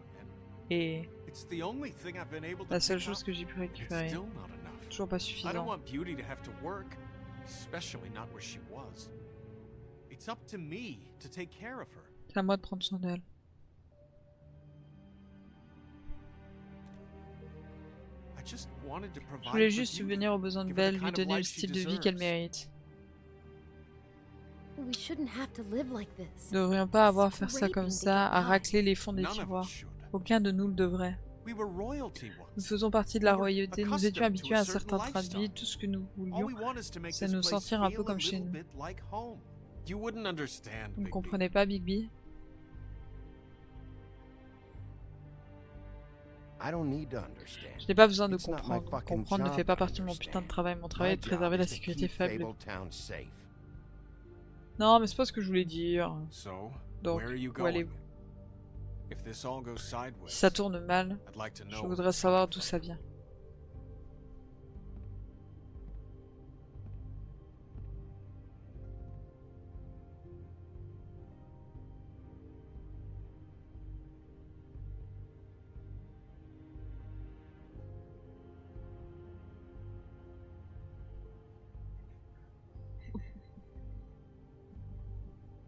Et It's the only thing I've been able to la seule pick chose up. que j'ai pu It's récupérer, still not enough. toujours pas I don't suffisant. want Beauty to have to work, especially not where she was. It's up to me to take care of her. C'est à moi de prendre soin d'elle. I just wanted to Je provide voulais for juste Beauty, subvenir aux besoins de give her the Belle, lui kind of donner le life she style de vie qu'elle deserves. mérite. We shouldn't have to live like this. Nous ne devrions pas avoir à faire ça comme ça, à racler les fonds des None of us tiroirs. should. Aucun de nous le devrait. We were royalty Nous once. faisons partie de la royauté, nous étions accustomed habitués to à a un certain certain train de vie, lifestyle. tout ce que nous All voulions. we want is to make c'est this nous place sentir un feel peu a comme chez little nous. bit like home. You wouldn't understand, Vous ne Bigby. comprenez pas, Bigby? Je n'ai pas besoin de comprendre. Comprendre ne fait pas partie de mon putain de travail. Mon travail est de préserver la sécurité faible. Non, mais c'est pas ce que je voulais dire. Donc, où allez-vous? Si ça tourne mal, je voudrais savoir d'où ça vient.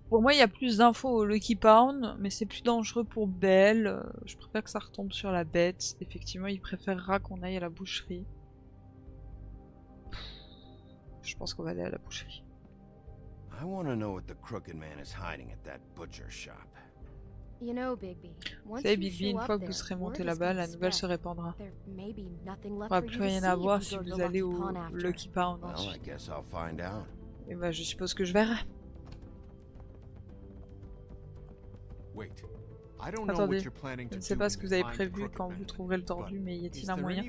Pour moi, il y a plus d'infos au Lucky Pound, mais c'est plus dangereux pour Belle. Je préfère que ça retombe sur la bête. Effectivement, il préférera qu'on aille à la boucherie. Je pense qu'on va aller à la boucherie. Vous savez, Bigby, une fois que vous serez monté là-bas, la nouvelle se répandra. Il n'y aura plus rien à voir si vous allez au Lucky Pound ensuite. Et bah, je suppose que je verrai. Attendez, je ne sais pas ce que vous avez prévu quand vous trouverez le tordu, mais y a-t-il un moyen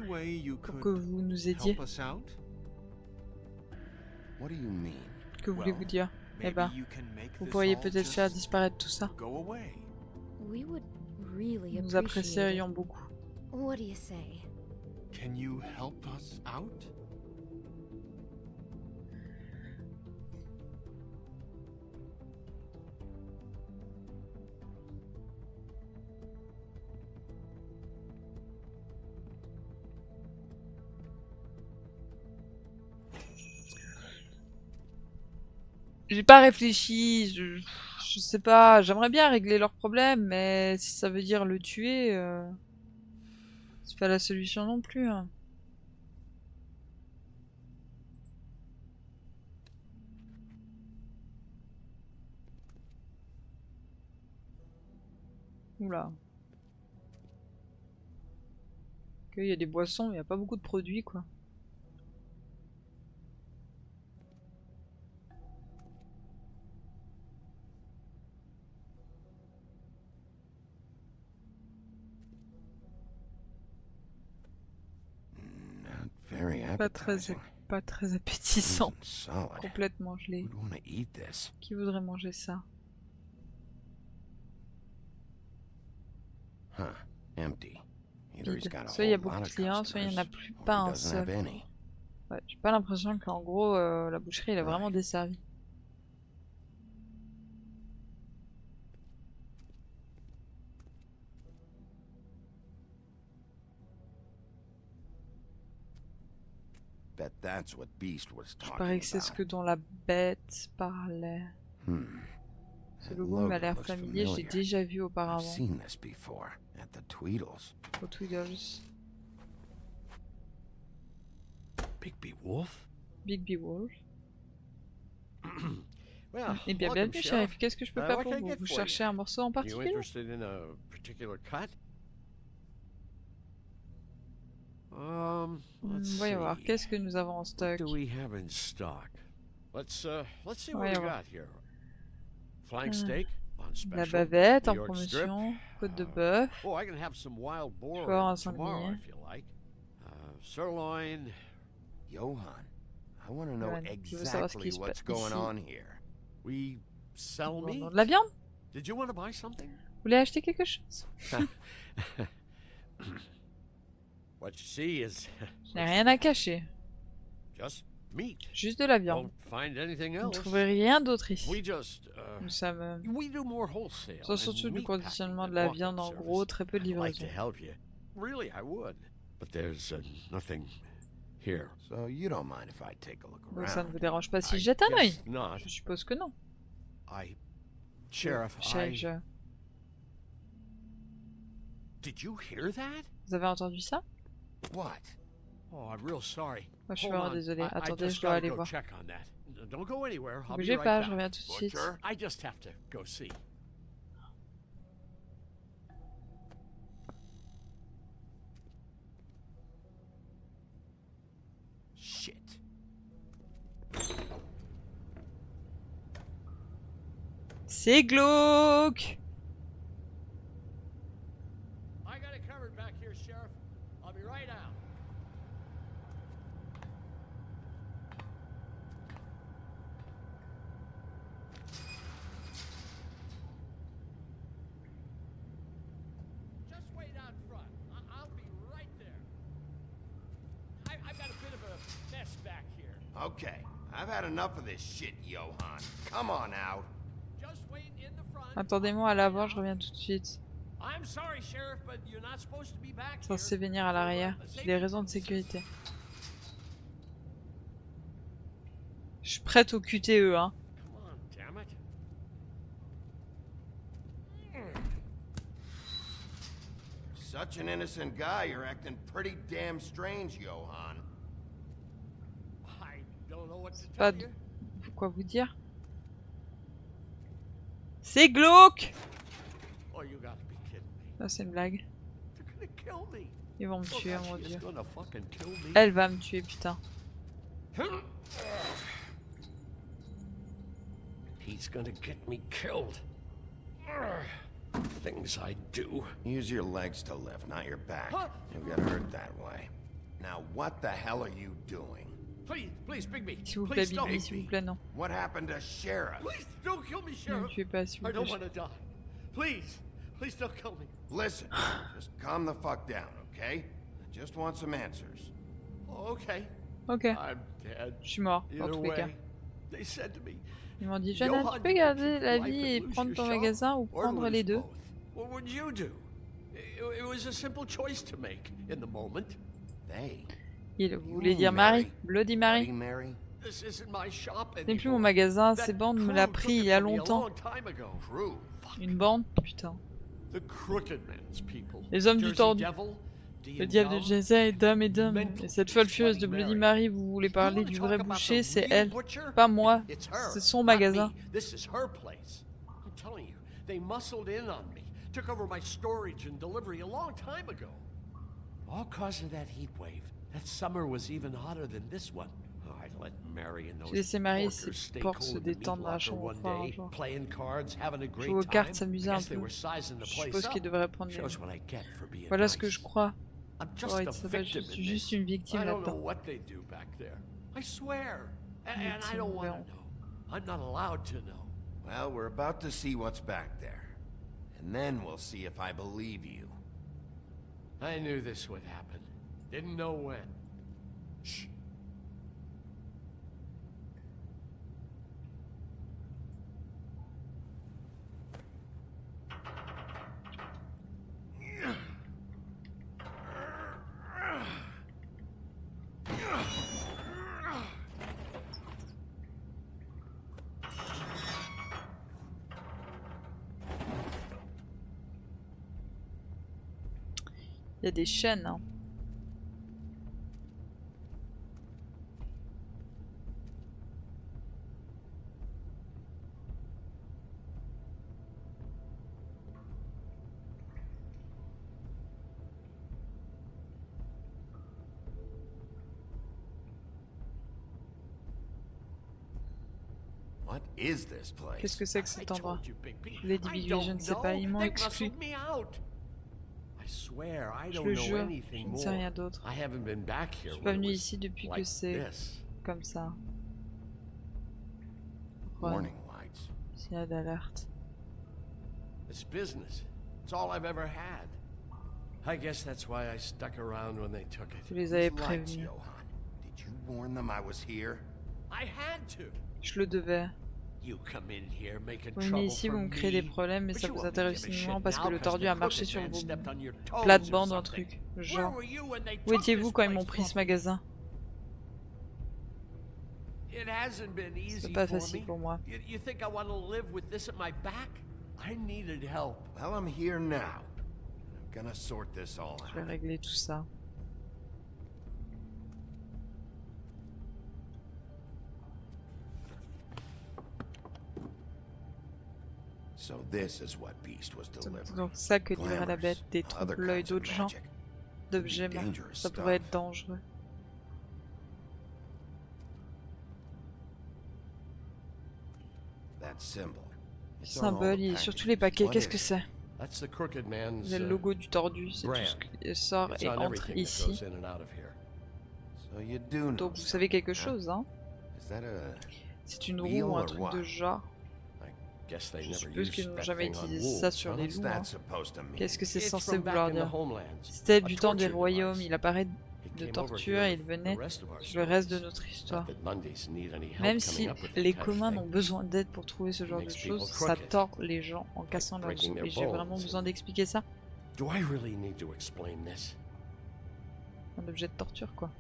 pour que vous nous aidiez? Que voulez-vous dire? Eh ben, vous pourriez peut-être faire disparaître tout ça. Nous apprécierions beaucoup. J'ai pas réfléchi, je sais pas, j'aimerais bien régler leurs problèmes, mais si ça veut dire le tuer, c'est pas la solution non plus. Hein. Oula. Ok, il y a des boissons, mais il n'y a pas beaucoup de produits quoi. Pas très appétissant. Complètement gelé. Qui voudrait manger ça? Vide. Soit il y a beaucoup de clients, soit il n'y en a plus pas un seul. Ouais, j'ai pas l'impression qu'en gros la boucherie elle est vraiment desservie. Je parie que c'est ce que dont la bête parlait. Ce logo m'a l'air familier, je l'ai déjà vu auparavant. Au Tweedles. Bigby Wolf? Bigby Wolf. Eh bien, bienvenue, shérif. Qu'est-ce que je peux faire pour vous? Vous cherchez un morceau en particulier? Voyons voir, qu'est-ce que nous avons en stock? Voyons voir. La bavette en promotion, côte de bœuf, choix en sanglier. Johan, je veux savoir ce qui se passe ici. De la viande? Vous voulez acheter quelque chose? Je n'ai rien à cacher. Juste de la viande. Vous ne trouverez rien d'autre ici. Nous sommes... Sans surtout du conditionnement de la viande en gros, très peu de livraison. Donc ça ne vous dérange pas si je jette un œil? Je suppose que non. Sheriff, vous avez entendu ça? Moi, je suis vraiment désolé. Attendez, je dois aller voir. Ne bougez pas, je reviens tout de suite. C'est glauque! I got it covered back here, Sheriff. Okay, I've had enough of this shit, Johan. Come on out. Attendez-moi à l'avant, je reviens tout de suite. Censé venir à l'arrière. J'ai des raisons de sécurité. Je suis prête au QTE, hein. Such an innocent guy, you're acting pretty damn strange, Johan. Pas de... quoi vous dire. C'est glauque. Ça c'est une blague. Ils vont me tuer, mon dieu. Elle va me tuer, putain. He's gonna get me killed. Things I do. Use your legs to lift, not your back. You'll get hurt that way. Now, what the hell are you doing? Please, Bigby. S'il vous plaît, Bigby, s'il vous plaît, non. What happened to Sheriff? Please don't kill me, Ne Sheriff. me tuez pas, s'il vous I don't plaît. want to die. Please don't kill me. Listen, just calm the fuck down, okay? I just want some answers. Okay. Ok, I'm dead. je suis mort, dans Either tous les cas. way, they said to me, Ils m'ont dit, Jonathan, tu peux garder la vie et prendre ton magasin ou prendre les deux. What would you do? It was a simple choice to make in the moment. They? Il voulait dire Marie, Bloody Mary. Mary? This isn't my shop Ce n'est plus mon anymore. magasin, That ces bandes me crew l'a took pris it il y a from me a longtemps. long time ago. Crew? Une bande, putain. The Crooked Man's people. Les hommes du Jersey tordu. Devil, D Le and diable de Dumb, Jason est d'homme et d'homme. Mental Et cette folle furieuse de Bloody Mary, vous voulez parler du vrai boucher, c'est elle. Pas moi, c'est son magasin. This is her place. I'm telling you, they muscled in on me, took over my storage and delivery a long time ago. All cause of that heat wave. That summer was even hotter than this one. Oh, I let Mary and those J'ai laissé Marie et porkers ses stay porcs cool se in the meat détendre dans la locker chambre one froide un day, jour. playing cards, having a great Jouer aux time. cartes, s'amuser I un guess they peu. were sizing the Je place suppose qu'il up. devrait prendre les... Shows what I get for being Voilà ce que je nice. crois. I'm just Ouais, a ça va, je victim suis in juste this. une victime I don't know là-dedans. what they do back there. I swear. And I Victime, don't want well. to know. I'm not allowed to know. Well, we're about to see what's back there. And then we'll see if I believe you. I knew this would happen. Didn't know when. Shh. Il y a des chaînes. Hein. What is this place? Qu'est-ce que c'est que cet I endroit? told you, Bigby. Les I Divisions, don't je ne sais pas, know. ils m'ont They exclu. muscled me out. I swear, I Je don't le know jure, je anything ne sais more. rien d'autre. I haven't been back Je here suis pas when it venu was ici depuis que like c'est this. comme ça. Warning lights. Signal d'alerte. It's business. It's all I've ever had. I guess that's why I stuck around when they took Vous it. les avez These lights, prévenus. Johan. Did you warn them I was here? I had to. Je le devais. You come in here making Vous venez trouble ici, for vous me créez des me. problèmes, mais But ça you vous won't intéresse give a shit uniquement parce que now le 'cause tordu the a marché crooked sur man vos stepped on your toes plates-bandes, or un something. truc. Where Genre, were you when they où took étiez-vous this quand ils place m'ont pris from ce me? magasin? It hasn't been C'est easy pas for facile me. pour moi. You think I want to live with this at my back? I needed help. Well, I'm here now. I'm gonna sort this all Je vais out. régler tout ça. So this is what Beast was C'est delivering. donc ça que livrait la bête, des Glamours, other trompe-l'œil kinds of d'autres gens, magic. d'objets, Could be dangerous ça pourrait être stuff. dangereux. That symbol. Le It's on all symbole, the il est sur tous packages. les paquets, What qu'est-ce is que it? c'est? That's the Crooked Man's. C'est le logo du tordu, c'est tout ce brand. qui sort It's et on entre everything that ici. goes in and out of here. So you do know Donc vous something, savez quelque huh? chose, hein? Is that a... C'est une Wheel roue ou un or truc what? de genre. Guess they Je never suppose used qu'ils n'ont that jamais thing on utilisé ça wolves, sur huh? les What's loups. that Hein. supposed to mean? Qu'est-ce que c'est It's censé from back vouloir in the dire? homelands. C'était A du temps des torture royaumes, device. il apparaît de torture et il venait sur le reste de notre histoire. Même si les communs n'ont besoin d'aide pour trouver ce genre de choses, ça tord les gens en cassant leurs os. Et j'ai vraiment besoin d'expliquer ça? Un objet de torture, quoi.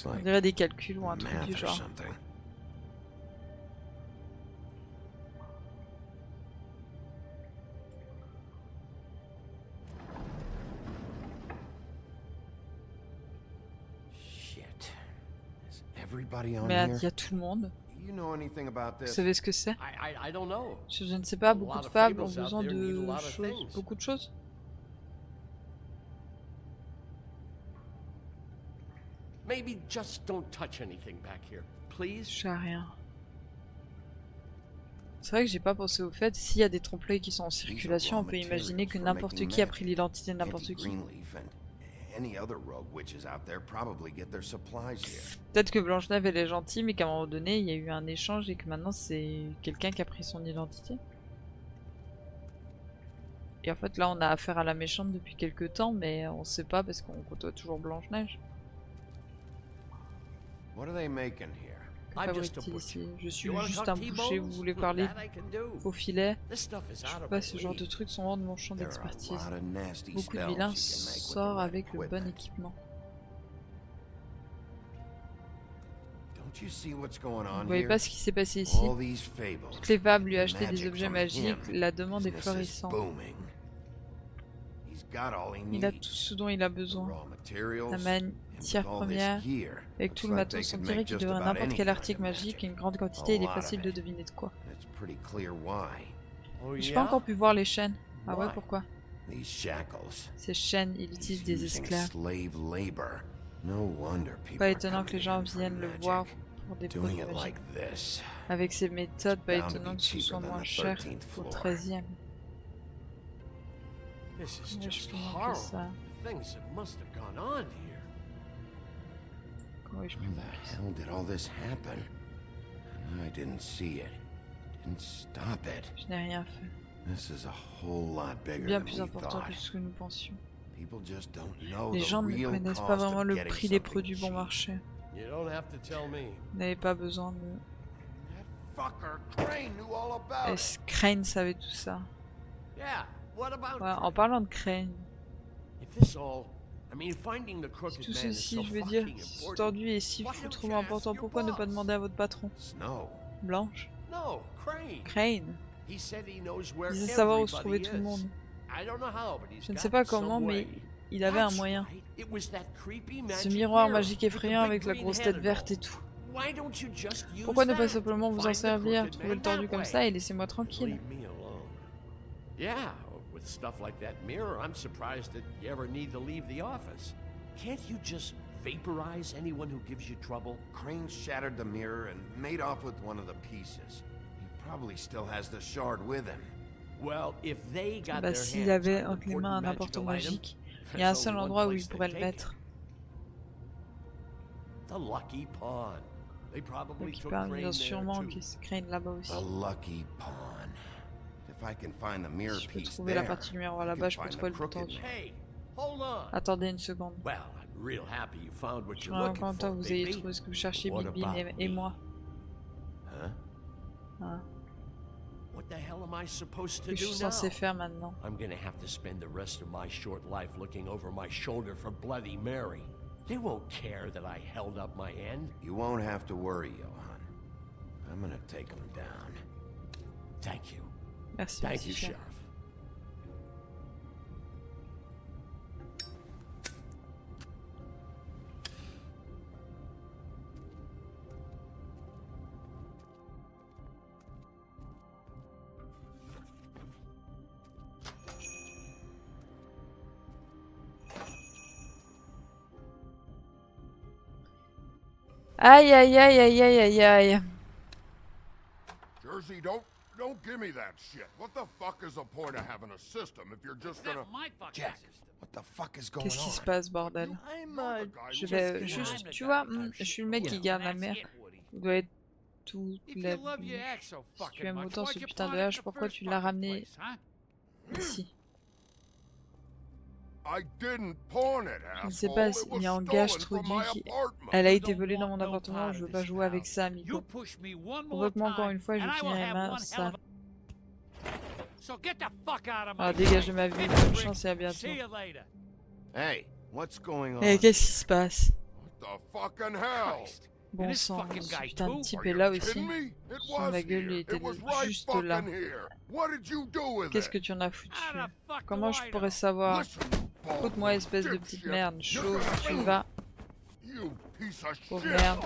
On dirait des calculs ou un truc du genre. Mais il y a tout le monde. Vous savez ce que c'est? Je ne sais pas, beaucoup de femmes ont besoin de choses, beaucoup de choses. Maybe just don't touch anything back here, please. Je sais rien. C'est vrai que j'ai pas pensé au fait, s'il y a des trompe-l'œil qui sont en circulation, on peut imaginer que n'importe qui a pris l'identité de n'importe qui. Peut-être que Blanche-Neige elle est gentille, mais qu'à un moment donné il y a eu un échange et que maintenant c'est quelqu'un qui a pris son identité. Et en fait là on a affaire à la méchante depuis quelques temps, mais on sait pas parce qu'on côtoie toujours Blanche-Neige. Que fabrique-t-il ici? Je suis juste un boucher, vous voulez parler au filet? Je sais pas, ce genre de trucs sont hors de mon champ d'expertise. Beaucoup de vilains sortent avec le bon équipement. Vous voyez pas ce qui s'est passé ici? Toutes les fables lui achetaient des objets magiques, la demande est florissante. Il a tout ce dont il a besoin. La matière première, avec tout le matos, on dirait qu'il devrait n'importe quel article magique, une grande quantité, il est facile de deviner de quoi. J'ai pas encore pu voir les chaînes. Ah ouais, pourquoi? Ces chaînes, il utilise des esclaves. Pas étonnant que les gens viennent le voir pour des produits magiques. Avec ces méthodes, pas étonnant que ce soit moins cher qu'au 13e. Je peux manquer ça. Comment je peux manquer ça? Je n'ai rien fait. Bien plus important que ce que nous pensions. Les gens ne connaissent pas vraiment le prix des produits bon marché. Vous n'avez pas besoin de... Est-ce que Crane savait tout ça? Ouais, en parlant de Crane, tout ceci, je veux dire, c'est tordu et si foutrement important, pourquoi ne pas demander à votre patron? Blanche? Crane? Il sait savoir où se trouvait tout le monde. Je ne sais pas comment, mais il avait un moyen. Ce miroir magique effrayant avec la grosse tête verte et tout. Pourquoi ne pas simplement vous en servir, trouver le tordu comme ça et laissez-moi tranquille? With stuff like that mirror, I'm surprised that you ever need to leave the office. Can't you just vaporize anyone who gives you trouble? Crane shattered the mirror and made off with one of the pieces. He probably still has the shard with him. Well, if they got their s'il avait entre les mains un important magique, il y a un seul endroit où il pourrait le mettre. The Lucky Pawn. They probably took Crane there sûrement qu'il Crane là-bas aussi. The Lucky Pawn. Si je peux trouver la partie du miroir là-bas, je peux trouver le tordu. Attendez une seconde. Je suis vraiment content que vous ayez trouvé ce que vous cherchiez, Big Bean et moi. Hein? Qu'est-ce que je suis censé faire maintenant? They won't care that I held up my end. You won't have to worry, Johan. I'm gonna take him down. Thank you. Merci, Thank you, Sheriff. Aïe aïe aïe aïe aïe aïe aïe. Jersey, don't give me that shit. What the fuck is the point of having a system if you're just gonna... Jack, what the fuck is going on? Qu'est-ce qui se passe, bordel? Je vais juste, tu vois, je suis le mec qui garde la mer. Il doit être toute la vie. Si tu aimes autant ce putain de hache, pourquoi tu l'as ramené ici? Je ne sais pas, il y a un gage Trudy qui... Elle a été volée dans mon appartement, je veux pas jouer avec ça, amigo. Provoque-moi encore une fois et je finirai ma ça. Ah, dégage de ma vie, bonne chance et à bientôt. Hey, what's going on? Eh, qu'est-ce qui se passe? Christ. Bon sang, ce putain de type est là aussi. Ma gueule, il était juste là. Qu'est-ce que tu en as foutu? Comment je pourrais savoir? Écoute-moi, espèce de petite merde. Chaud, tu vas. Pauvre merde.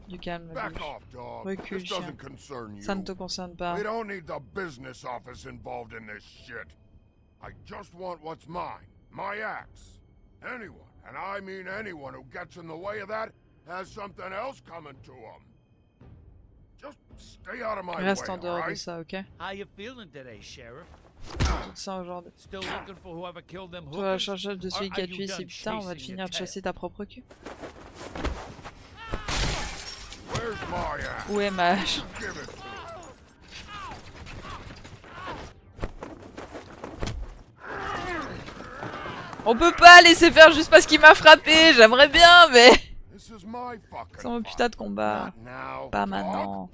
Du calme, ma biche. Recule, chien. Ça ne te concerne pas. I just want what's mine, my axe. Anyone, and I mean anyone who gets in the way of that, has something else coming to them. Just stay out of my way, Reste en dehors de right? ça, ok? How you feeling today, Sheriff? Ça aujourd'hui. Still looking for whoever killed them Toi, la hookers? charge de celui Or qui a are you tué done ces putains, on va te chasing finir your de chasser ta propre cul. Where's my axe? Où est ma hache? Give it to me. On peut pas laisser faire juste parce qu'il m'a frappé, j'aimerais bien, mais... C'est mon putain de combat. Pas maintenant.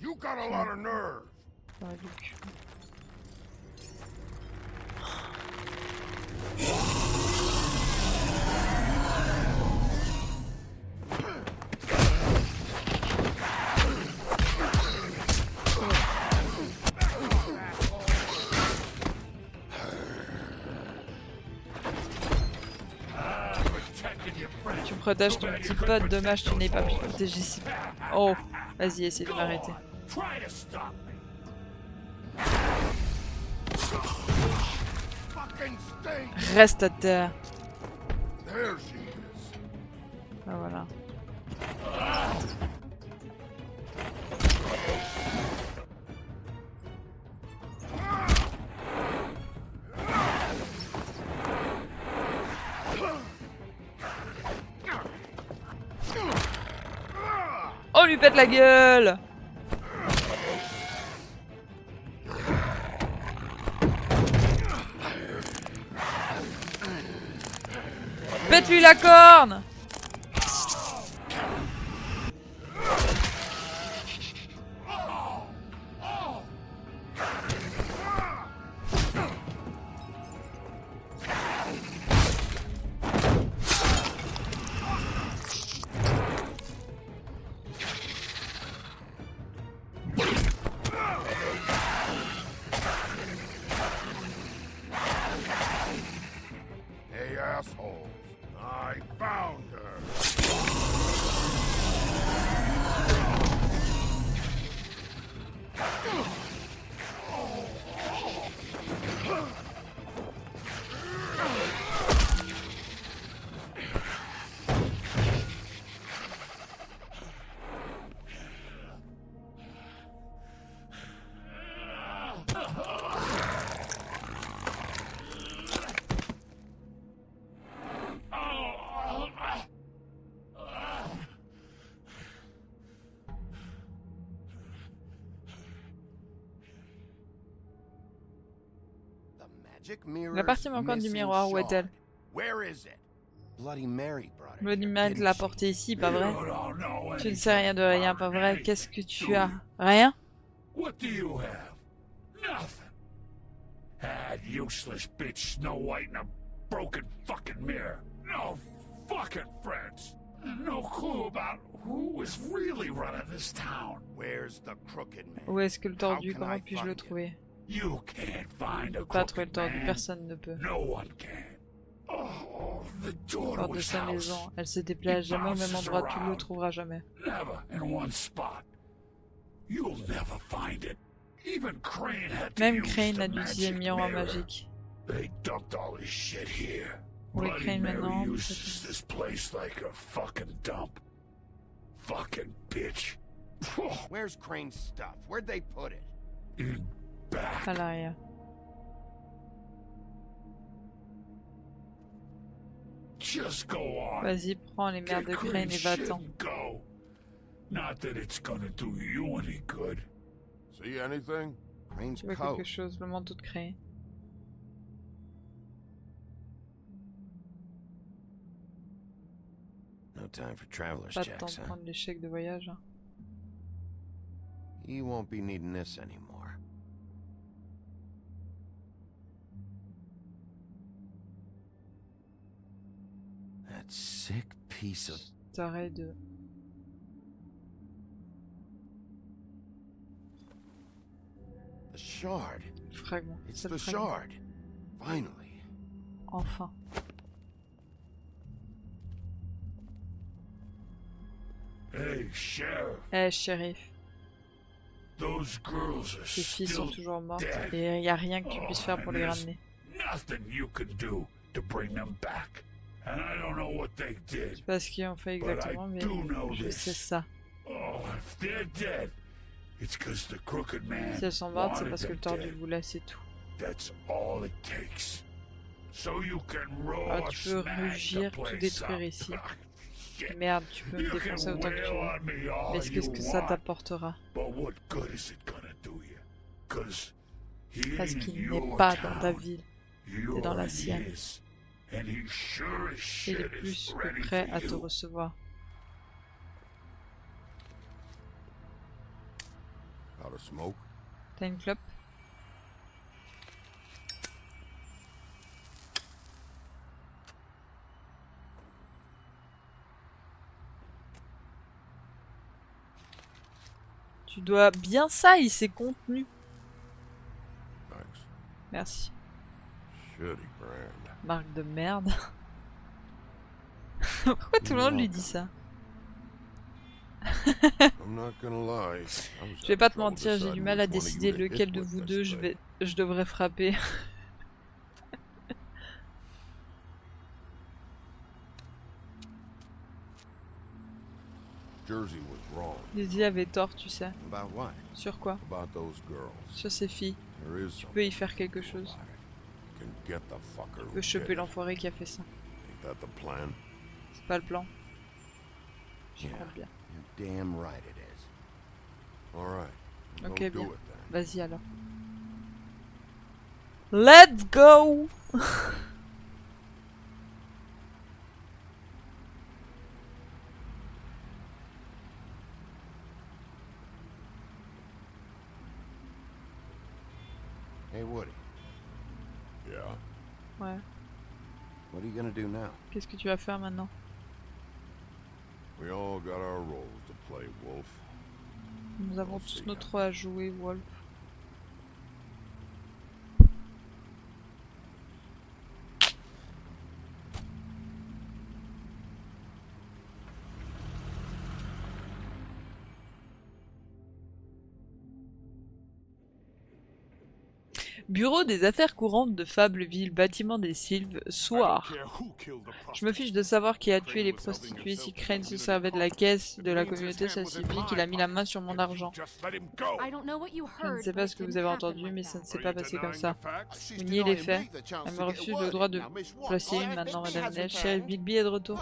Tu protèges ton petit pote, dommage tu n'aies pas pu protéger si... Oh, vas-y, essaie de m'arrêter. Reste à terre. Ah, voilà. On lui pète la gueule! Pète-lui la corne! Hey, assholes. I found her. La partie manquante du miroir, où est-elle? Bloody Mary l'a porté ici, pas vrai? Tu ne sais rien de rien, pas vrai? Qu'est-ce que tu as? Rien? What do you have? Nothing. That useless bitch Snow White and a broken fucking mirror. No fucking friends. No clue about who is really running this town. Where's the crooked man? Où est-ce que le tordu? Comment puis-je le trouver? You can't find a Pas trouver crooked le tordu, man. personne ne peut. No one can. Oh, the Porte de daughter's sa house. maison, elle se déplace jamais au même endroit, tu le trouveras jamais. Never in one spot. You'll never find it. Even Crane had to Même use Crane the a dû utiliser le magic miroir mirror. magique. They dumped all this shit here. Où est Bloody Crane Mary maintenant? uses this place like a fucking dump. Fucking bitch. Where's Crane's stuff? Where'd they put it? In back. À l'arrière. Just go on. Vas-y, prends les merdes de Crane et va-t'en. Go. Not that it's gonna do you any good. See anything? Crane's Tu vois coat. quelque chose, le manteau de Crane. No time for traveler's Pas de temps checks, de huh? prendre l'échec de voyage. Hein. You won't be needing this anymore. That sick piece of... T'arrêtes de... The shard. Fragment. It's Seul the fragment. shard. Finally. Enfin. Hey, Sheriff. Eh, shérif. Those girls are Ces filles sont still toujours mortes dead. et il n'y a rien que tu puisses faire pour and les there's ramener. nothing you can do to bring them back. And I don't know what they did. Je sais pas ce qu'ils ont fait exactement, mais je sais ça. Oh, if they're dead, it's 'cause the crooked man Si elles sont mortes, c'est wanted parce que le them tordu dead. voulait, c'est tout. That's all it takes. So you can roar, Alors tu peux smack rugir, the tout place détruire up. ici. Merde, tu peux me You can défoncer autant que tu wail on veux. me all Mais qu'est-ce you que ça want, t'apportera? But what good is it gonna do you? 'Cause he Parce ain't in qu'il your n'est pas dans ta town. ville, You're c'est dans la in sienne. his. And he sure as Il shit est is plus ready que prêt for à te you. recevoir. Out of smoke? T'as une clope? Tu dois bien ça, il s'est contenu. Thanks. Merci. Shitty brand. Marque de merde. Pourquoi tout le monde lui dit ça? I'm not gonna lie. Je vais pas te mentir, j'ai du mal à décider lequel de vous deux je devrais frapper. Jersey was wrong. Daisy avait tort, tu sais. About what? Sur quoi? About those girls. Sur ces filles. There is Tu peux y faire quelque chose. You can get the fucker Tu who peux did choper it. l'enfoiré qui a fait ça. Ain't that the plan? C'est pas le plan. J'y Yeah. crois bien. You're damn right it is. All right. Go Ok, do bien. it then. Vas-y alors. Let's go! Hey, Woody. Yeah. Ouais. What are you gonna do now? Qu'est-ce que tu vas faire maintenant? We all got our roles to play, Wolf. Nous avons tous notre rôle à jouer, Wolf. Bureau des affaires courantes de Fableville, bâtiment des Sylves, soir. Je me fiche de savoir qui a tué les prostituées. Si Crane se servait de la caisse de la communauté, ça signifie qu'il a mis la main sur mon argent. Je ne sais pas ce que vous avez entendu, mais ça ne s'est pas passé comme ça. Vous niez les faits. Elle me refuse le droit de placer une maintenant, Madame Nell. Sheriff Bigby est de retour.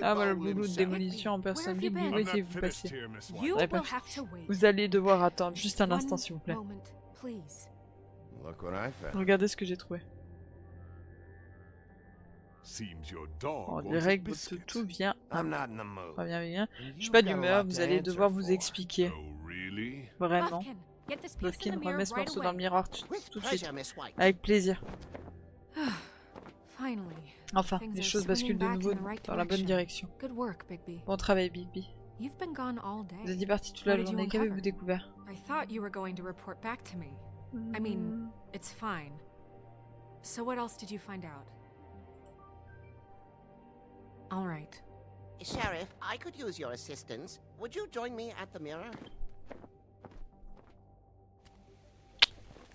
Ah, voilà le boulot de démolition en personne. Bigby, où étiez-vous passé? Vous allez devoir attendre juste un instant, s'il vous plaît. Look what I found. Regardez ce que j'ai trouvé. On dirait que votre toutou vient. I'm not in the mood. Bien. Je suis pas d'humeur, vous allez devoir vous expliquer. Vraiment. Lufkin, remets ce morceau dans le miroir tout de suite. Avec plaisir. Enfin, les choses basculent de nouveau dans la bonne direction. Bon travail, Bigby. Vous étiez parti toute la journée, qu'avez-vous découvert? I mean, it's fine. So what else did you find out? All right. Sheriff, I could use your assistance. Would you join me at the mirror?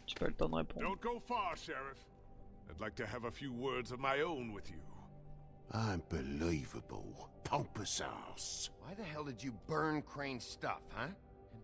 J'ai pas le temps de répondre. Don't go far, Sheriff. I'd like to have a few words of my own with you. Unbelievable. Pompous ass. Why the hell did you burn Crane's stuff, huh? And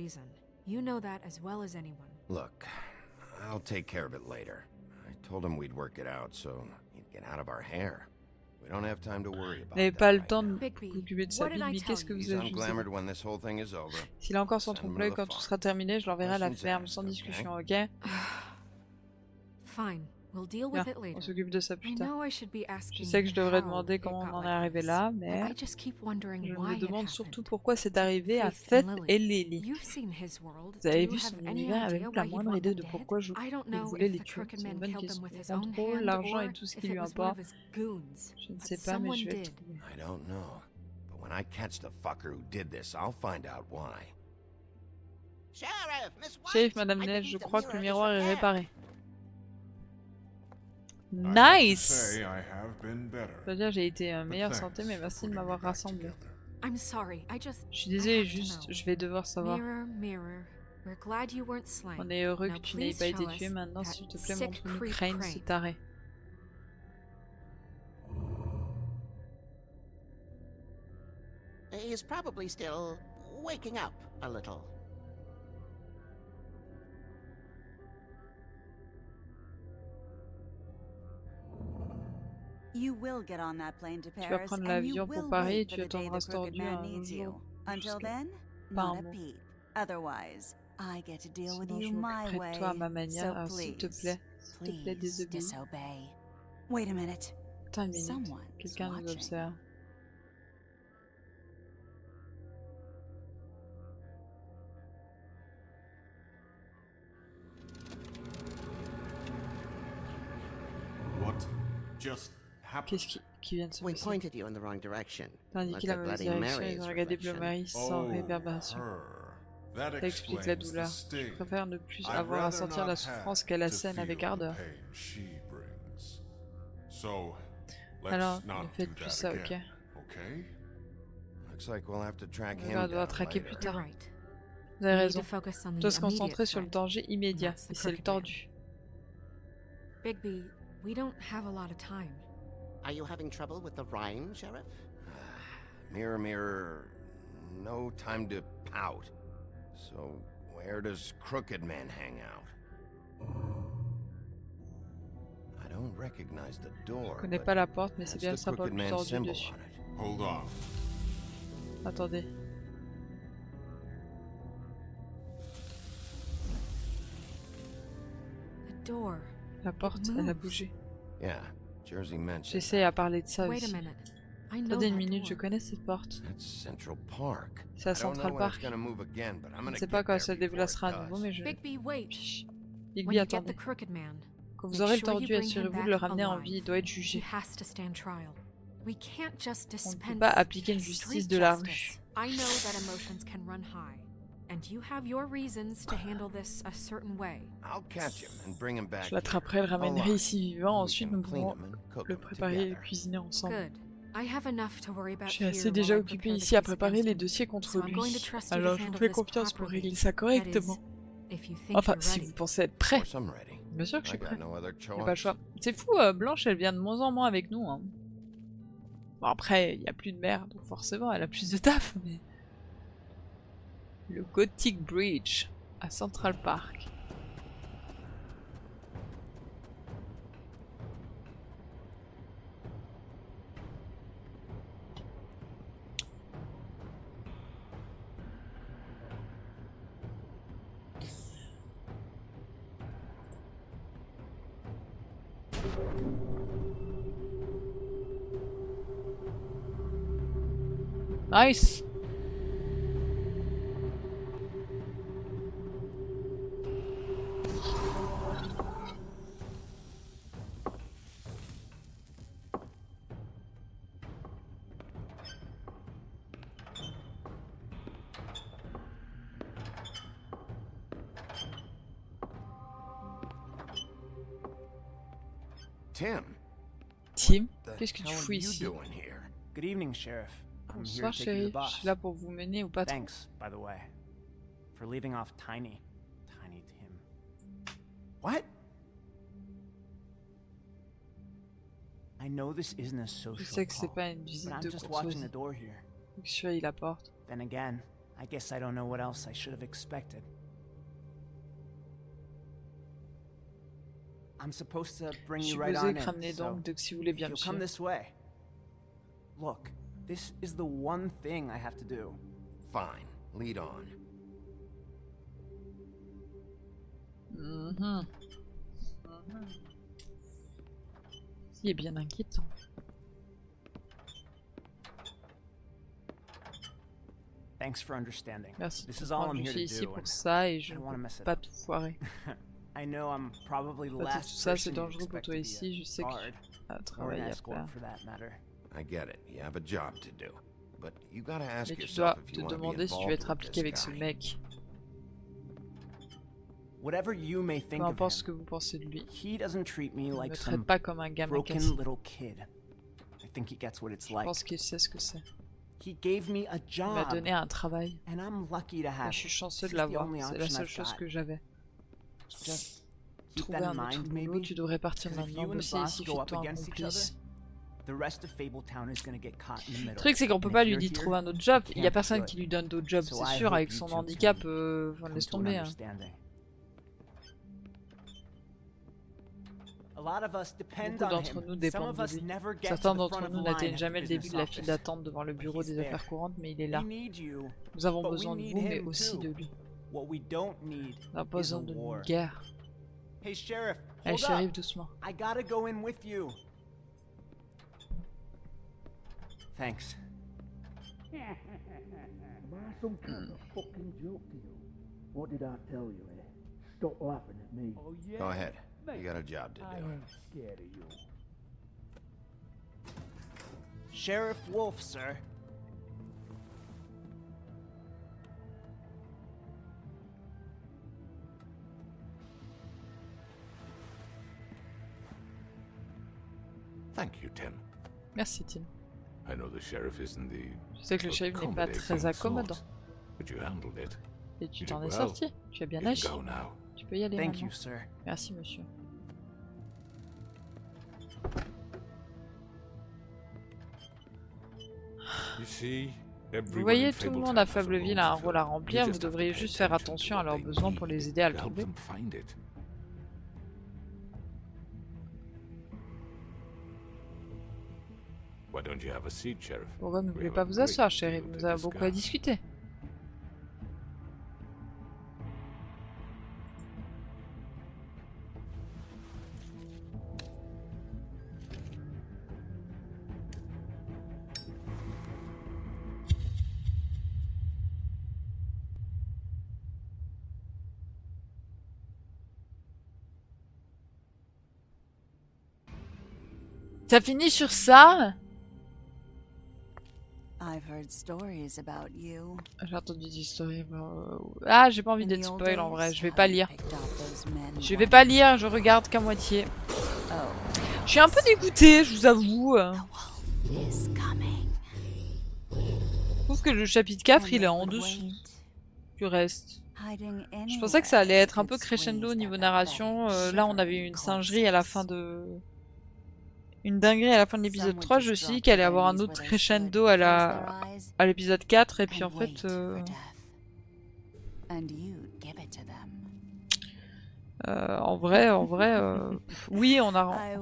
reason. You know that as well as anyone. Look, I'll take care of it later. I told him we'd work it out so he'd get out of our hair. We don't have time to worry about n'avez that pas le right temps de now. Bigby, vous occuper de sa what vie. did I Mais tell qu'est-ce que you? vous He's avez juste unglamored when this whole thing is over. S'il a encore son Send him trompe-l'œil to the quand tout farm. sera terminé, je l'enverrai à la Questions ferme asked, sans okay? discussion, ok? Fine. We'll deal Bien, with it later. on s'occupe de ça plus I tard. know I should be Je asking sais que je devrais how demander it comment got on en est like arrivé this, là, but mais I just keep wondering je why me it demande happened. surtout pourquoi c'est arrivé à Faith Faith and et Lily, Lily. you've seen his world. Vous avez Do vu you son have any univers, idea avez-vous la why he'd moindre want idée them de dead? pourquoi I don't il know voulait if les the tuer? crooked C'est une man bonne killed them question. with Le his own contrôle, hand l'argent or et tout ce if qui lui it was one importe, of his goons. je ne But sais pas, mais someone je vais le did. trouver. I don't know. But when I catch the fucker who did this, I'll find out why. Sheriff, Miss White, Sheriff, Madame I Neige, believe je the crois que le mirror is miroir est repaired. réparé. I have to Nice! say I have been better. Je veux dire, j'ai été en But meilleure thanks santé, mais for merci de putting m'avoir me back rassemblé. together. I'm sorry. I just Je suis désolée, I have to juste, know. je vais devoir savoir. Mirror, mirror, we're glad you weren't slain. On est heureux Now que tu n'aies please pas été tell tué. us Maintenant, that s'il te plaît, sick montre-nous creep Crane, ce Crane. taré. He's probably still waking up a little. You will get on that plane to Tu vas Paris, prendre and you l'avion pour will Paris et wait for tu the day the attendras ce crooked tordu man un needs you. jour. Until Jusqu'à then, pas not un a mot. peep. Otherwise, I get to deal with Sinon, you je my m'occuperai de way. toi à ma manière. So Alors, s'il te please, plaît, please désobéis. disobey. Wait a minute. Attends une minute. Someone's Quelqu'un nous watching. observe. What just happened? Qu'est-ce qui vient de se We passer? pointed you in the wrong direction. T'as indiqué Like la the mauvaise Bloody direction, ils Mary's ont regardé Blue reflection. Mary sans Oh, réverbération. her. That Ça explique la explains the douleur. Je sting. préfère ne plus I'd avoir à rather sentir not la have souffrance qu'elle to assène avec feel the ardeur. pain she brings. So, let's Alors, not ne do faites plus that ça, ok? again, okay? Looks like we'll have to track On him va devoir down traquer later. plus tard. You're right. Vous avez We need raison. to focus on On the doit se immediate concentrer sur le threat. danger immédiat, That's the et c'est le crooked man. tordu. Bigby, we don't have a lot of time. Are you having trouble with the rhyme, Sheriff? Mirror, mirror, no time to pout. So, where does Crooked Man hang out? I don't recognize the door. Je connais but pas la porte, mais c'est has bien le the symbole Crooked Man tordu symbol dessus. on it. Hold on. Attendez. The door. La porte, elle a bougé. Yeah, Jersey mentioned. J'essaie à parler de ça Wait a aussi. minute. I know Attendez une that minute, door. je connais cette porte. That's Central Park. C'est à I don't know Central when it's Park. gonna move again, but I'm Je gonna ne sais get pas quand there elle se before it déplacera à does. nouveau, mais je... Bigby, wait. Bigby, When you get attendez. the crooked man, Quand vous make aurez le sure you tordu, bring him assurez-vous back de le ramener en alive. vie, il doit être He jugé. has to stand trial. We can't just On ne dispense peut pas appliquer une street justice de la justice. rue. I know that emotions can run high, and you have your reasons to handle this a certain way. I'll catch him and bring him back. Je l'attraperai, le ramènerai alive. ici vivant, We ensuite can nous clean pourrons him and cook le him préparer et le together. cuisiner ensemble. Good. I have enough to worry about Je suis here assez while déjà I occupé prepare the ici à case préparer against les him. dossiers contre So I'm going to lui. trust you to Alors je vous handle fais this confiance pour properly. régler ça correctement. That is, if you think Enfin, you're si ready. vous pensez être prêt. Of course I'm ready. Bien sûr que je I suis got prêt. no other J'ai pas le choice. choix. C'est fou, Blanche, elle vient de moins en moins avec nous. Hein. Bon, après, il n'y a plus de mère, donc forcément, elle a plus de taf. Mais... Le Gothic Bridge, à Central Park. Nice. Tim. Tim, the qu'est-ce que tu hell fous are you ici? doing here? Good evening, Sheriff. I'm here Bonsoir to take you to the chérie, je boss. suis là pour vous mener au patron. Thanks, by the way, for leaving off Tiny. Tiny Tim. What? I know this isn't a Je social sais que c'est call, pas une but visite I'm de just watching courtoisie. the door here. Faut que je surveille la porte. Then again, I guess I don't know what else I should have expected. I'm supposed to bring Je you suis right posé on crâne les in, dents, so donc si vous voulez bien if me you'll come suivre. this way, Look, this is the one thing I have to do. Fine, lead on. Il est bien inquiétant. Thanks for understanding. Merci. This is all I'm Je here suis to ici do. pour ça et je ne peux pas tout foirer. I know I'm probably the Tout last ça, c'est person you dangereux pour expect toi to be ici. Je sais a que guard tu as un or an travail à escort faire. for that matter. I get it. You have a job to do. But you gotta ask Mais tu yourself dois if te you want to be demander si tu veux involved être with impliqué this avec ce guy. mec. Whatever you may think Peu of importe ce him, que vous pensez de lui. he doesn't treat me Il ne like me traite some pas comme un gamin broken cassé. little kid. I think he gets what it's Je like. pense qu'il sait ce que c'est. He gave me a Il m'a job, donné un travail. and I'm lucky to Et have je suis it. chanceux This de is the l'avoir. only C'est la option seule I've chose got. que j'avais. Just keep Trouver that un in autre mind, boulot, maybe. tu devrais partir 'Cause if maintenant, you and the bosser boss ici, go up fais-toi un against each other, complice. the rest of Fabletown is gonna get caught in the middle. Le truc c'est qu'on peut And pas if lui you're dire here, trouver un autre job, it il y a can't be personne good. qui lui donne d'autres jobs, So c'est I sûr, hope avec you son two handicap, can come laisse to an tomber. Hein. understanding. A lot of us depend Beaucoup on d'entre him. nous Some dépendent of de us lui. never get Certains to the d'entre front of nous the line n'atteignent at jamais the le début de la business file office. d'attente devant le But bureau he's des there. affaires courantes, mais il est là. We need you, Nous avons but we besoin de need vous, mais him aussi too. de lui. What we don't need On n'a pas is a besoin d'une war. guerre. Hey sheriff, Allez, hold shérif, up. doucement. I gotta go in with you. Thanks. Some kind of fucking joke to you. What did I tell you, eh? Stop laughing at me. Oh, yeah? Go ahead. You got a job to I do. ain't scared of you. Sheriff Wolf, sir. Thank you, Tim. Merci, Tim. I know the sheriff isn't the Je sais que le shérif n'est pas très accommodant. but you handled it. Et tu You t'en did es well. sorti. Tu as bien You can agi. go now. Tu peux y aller Thank maintenant. you, sir. Merci, monsieur. You see, Vous voyez, tout le monde à Fableville a un rôle à remplir, vous devriez juste faire attention à leurs besoins pour les aider à le trouver. Why don't you have a seat, Sheriff? Pourquoi ne voulez pas vous asseoir, shérif? Nous avons beaucoup à discuter. Ça finit sur ça? I've heard stories about you. J'ai entendu des histoires. Ah, j'ai pas envie d'être spoil en vrai, je vais pas lire. Je vais pas lire, je regarde qu'à moitié. Je suis un peu dégoûtée, je vous avoue. Je trouve que le chapitre 4, il est en dessous du reste. Je pensais que ça allait être un peu crescendo au niveau narration. Là, on avait une singerie à la fin de... Une dinguerie à la fin de l'épisode 3, je me suis dit qu'elle allait avoir un autre crescendo à l'épisode 4, et puis en fait... en vrai, oui, on a...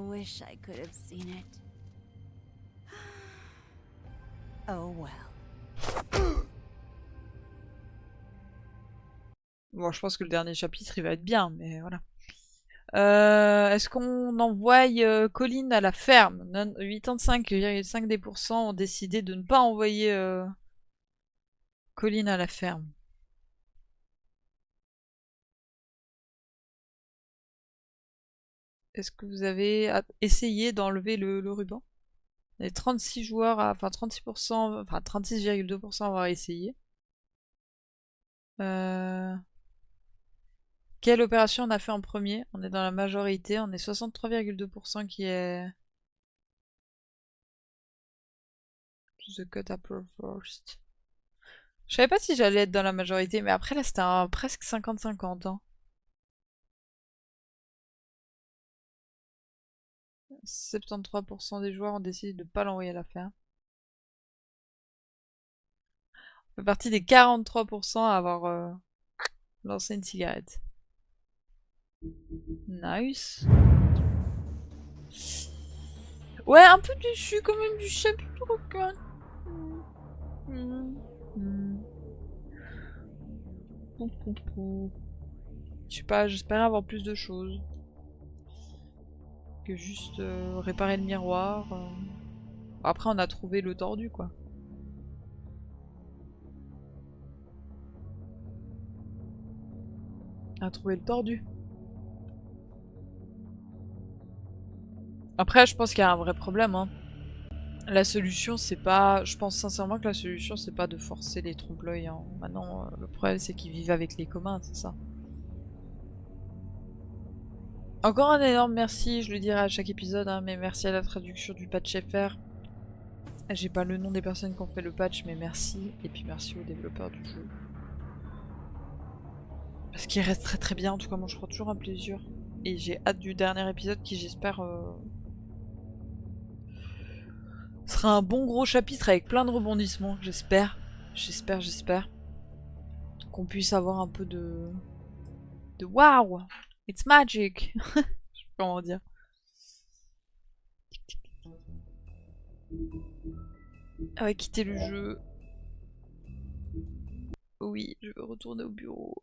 Bon, je pense que le dernier chapitre, il va être bien, mais voilà. Est-ce qu'on envoie Colin à la ferme? 85,5% ont décidé de ne pas envoyer Colin à la ferme. Est-ce que vous avez essayé d'enlever le ruban? Il y a 36 joueurs, enfin 36%, enfin 36,2% à avoir essayé. Quelle opération on a fait en premier? On est dans la majorité, on est 63,2% qui est... To the cut apple first. Je savais pas si j'allais être dans la majorité, mais après là c'était presque 50-50. Hein. 73% des joueurs ont décidé de ne pas l'envoyer à la ferme. On fait partie des 43% à avoir lancé une cigarette. Nice. Ouais, un peu déçu quand même du chapitre 4. Je sais pas, j'espère avoir plus de choses. Que juste réparer le miroir. Après, on a trouvé le tordu, quoi. On a trouvé le tordu. Après, je pense qu'il y a un vrai problème, hein. La solution, c'est pas... Je pense sincèrement que la solution, c'est pas de forcer les trompe-l'œil, hein. Maintenant, le problème, c'est qu'ils vivent avec les communs, c'est ça. Encore un énorme merci, je le dirai à chaque épisode, hein, mais merci à la traduction du patch FR. J'ai pas le nom des personnes qui ont fait le patch, mais merci. Et puis merci aux développeurs du jeu. Parce qu'il reste très très bien, en tout cas moi je prends toujours un plaisir. Et j'ai hâte du dernier épisode qui j'espère sera un bon gros chapitre avec plein de rebondissements, j'espère. J'espère. Qu'on puisse avoir un peu de wow, it's magic. Je sais pas comment dire. On va quitter le jeu. Oui, je veux retourner au bureau.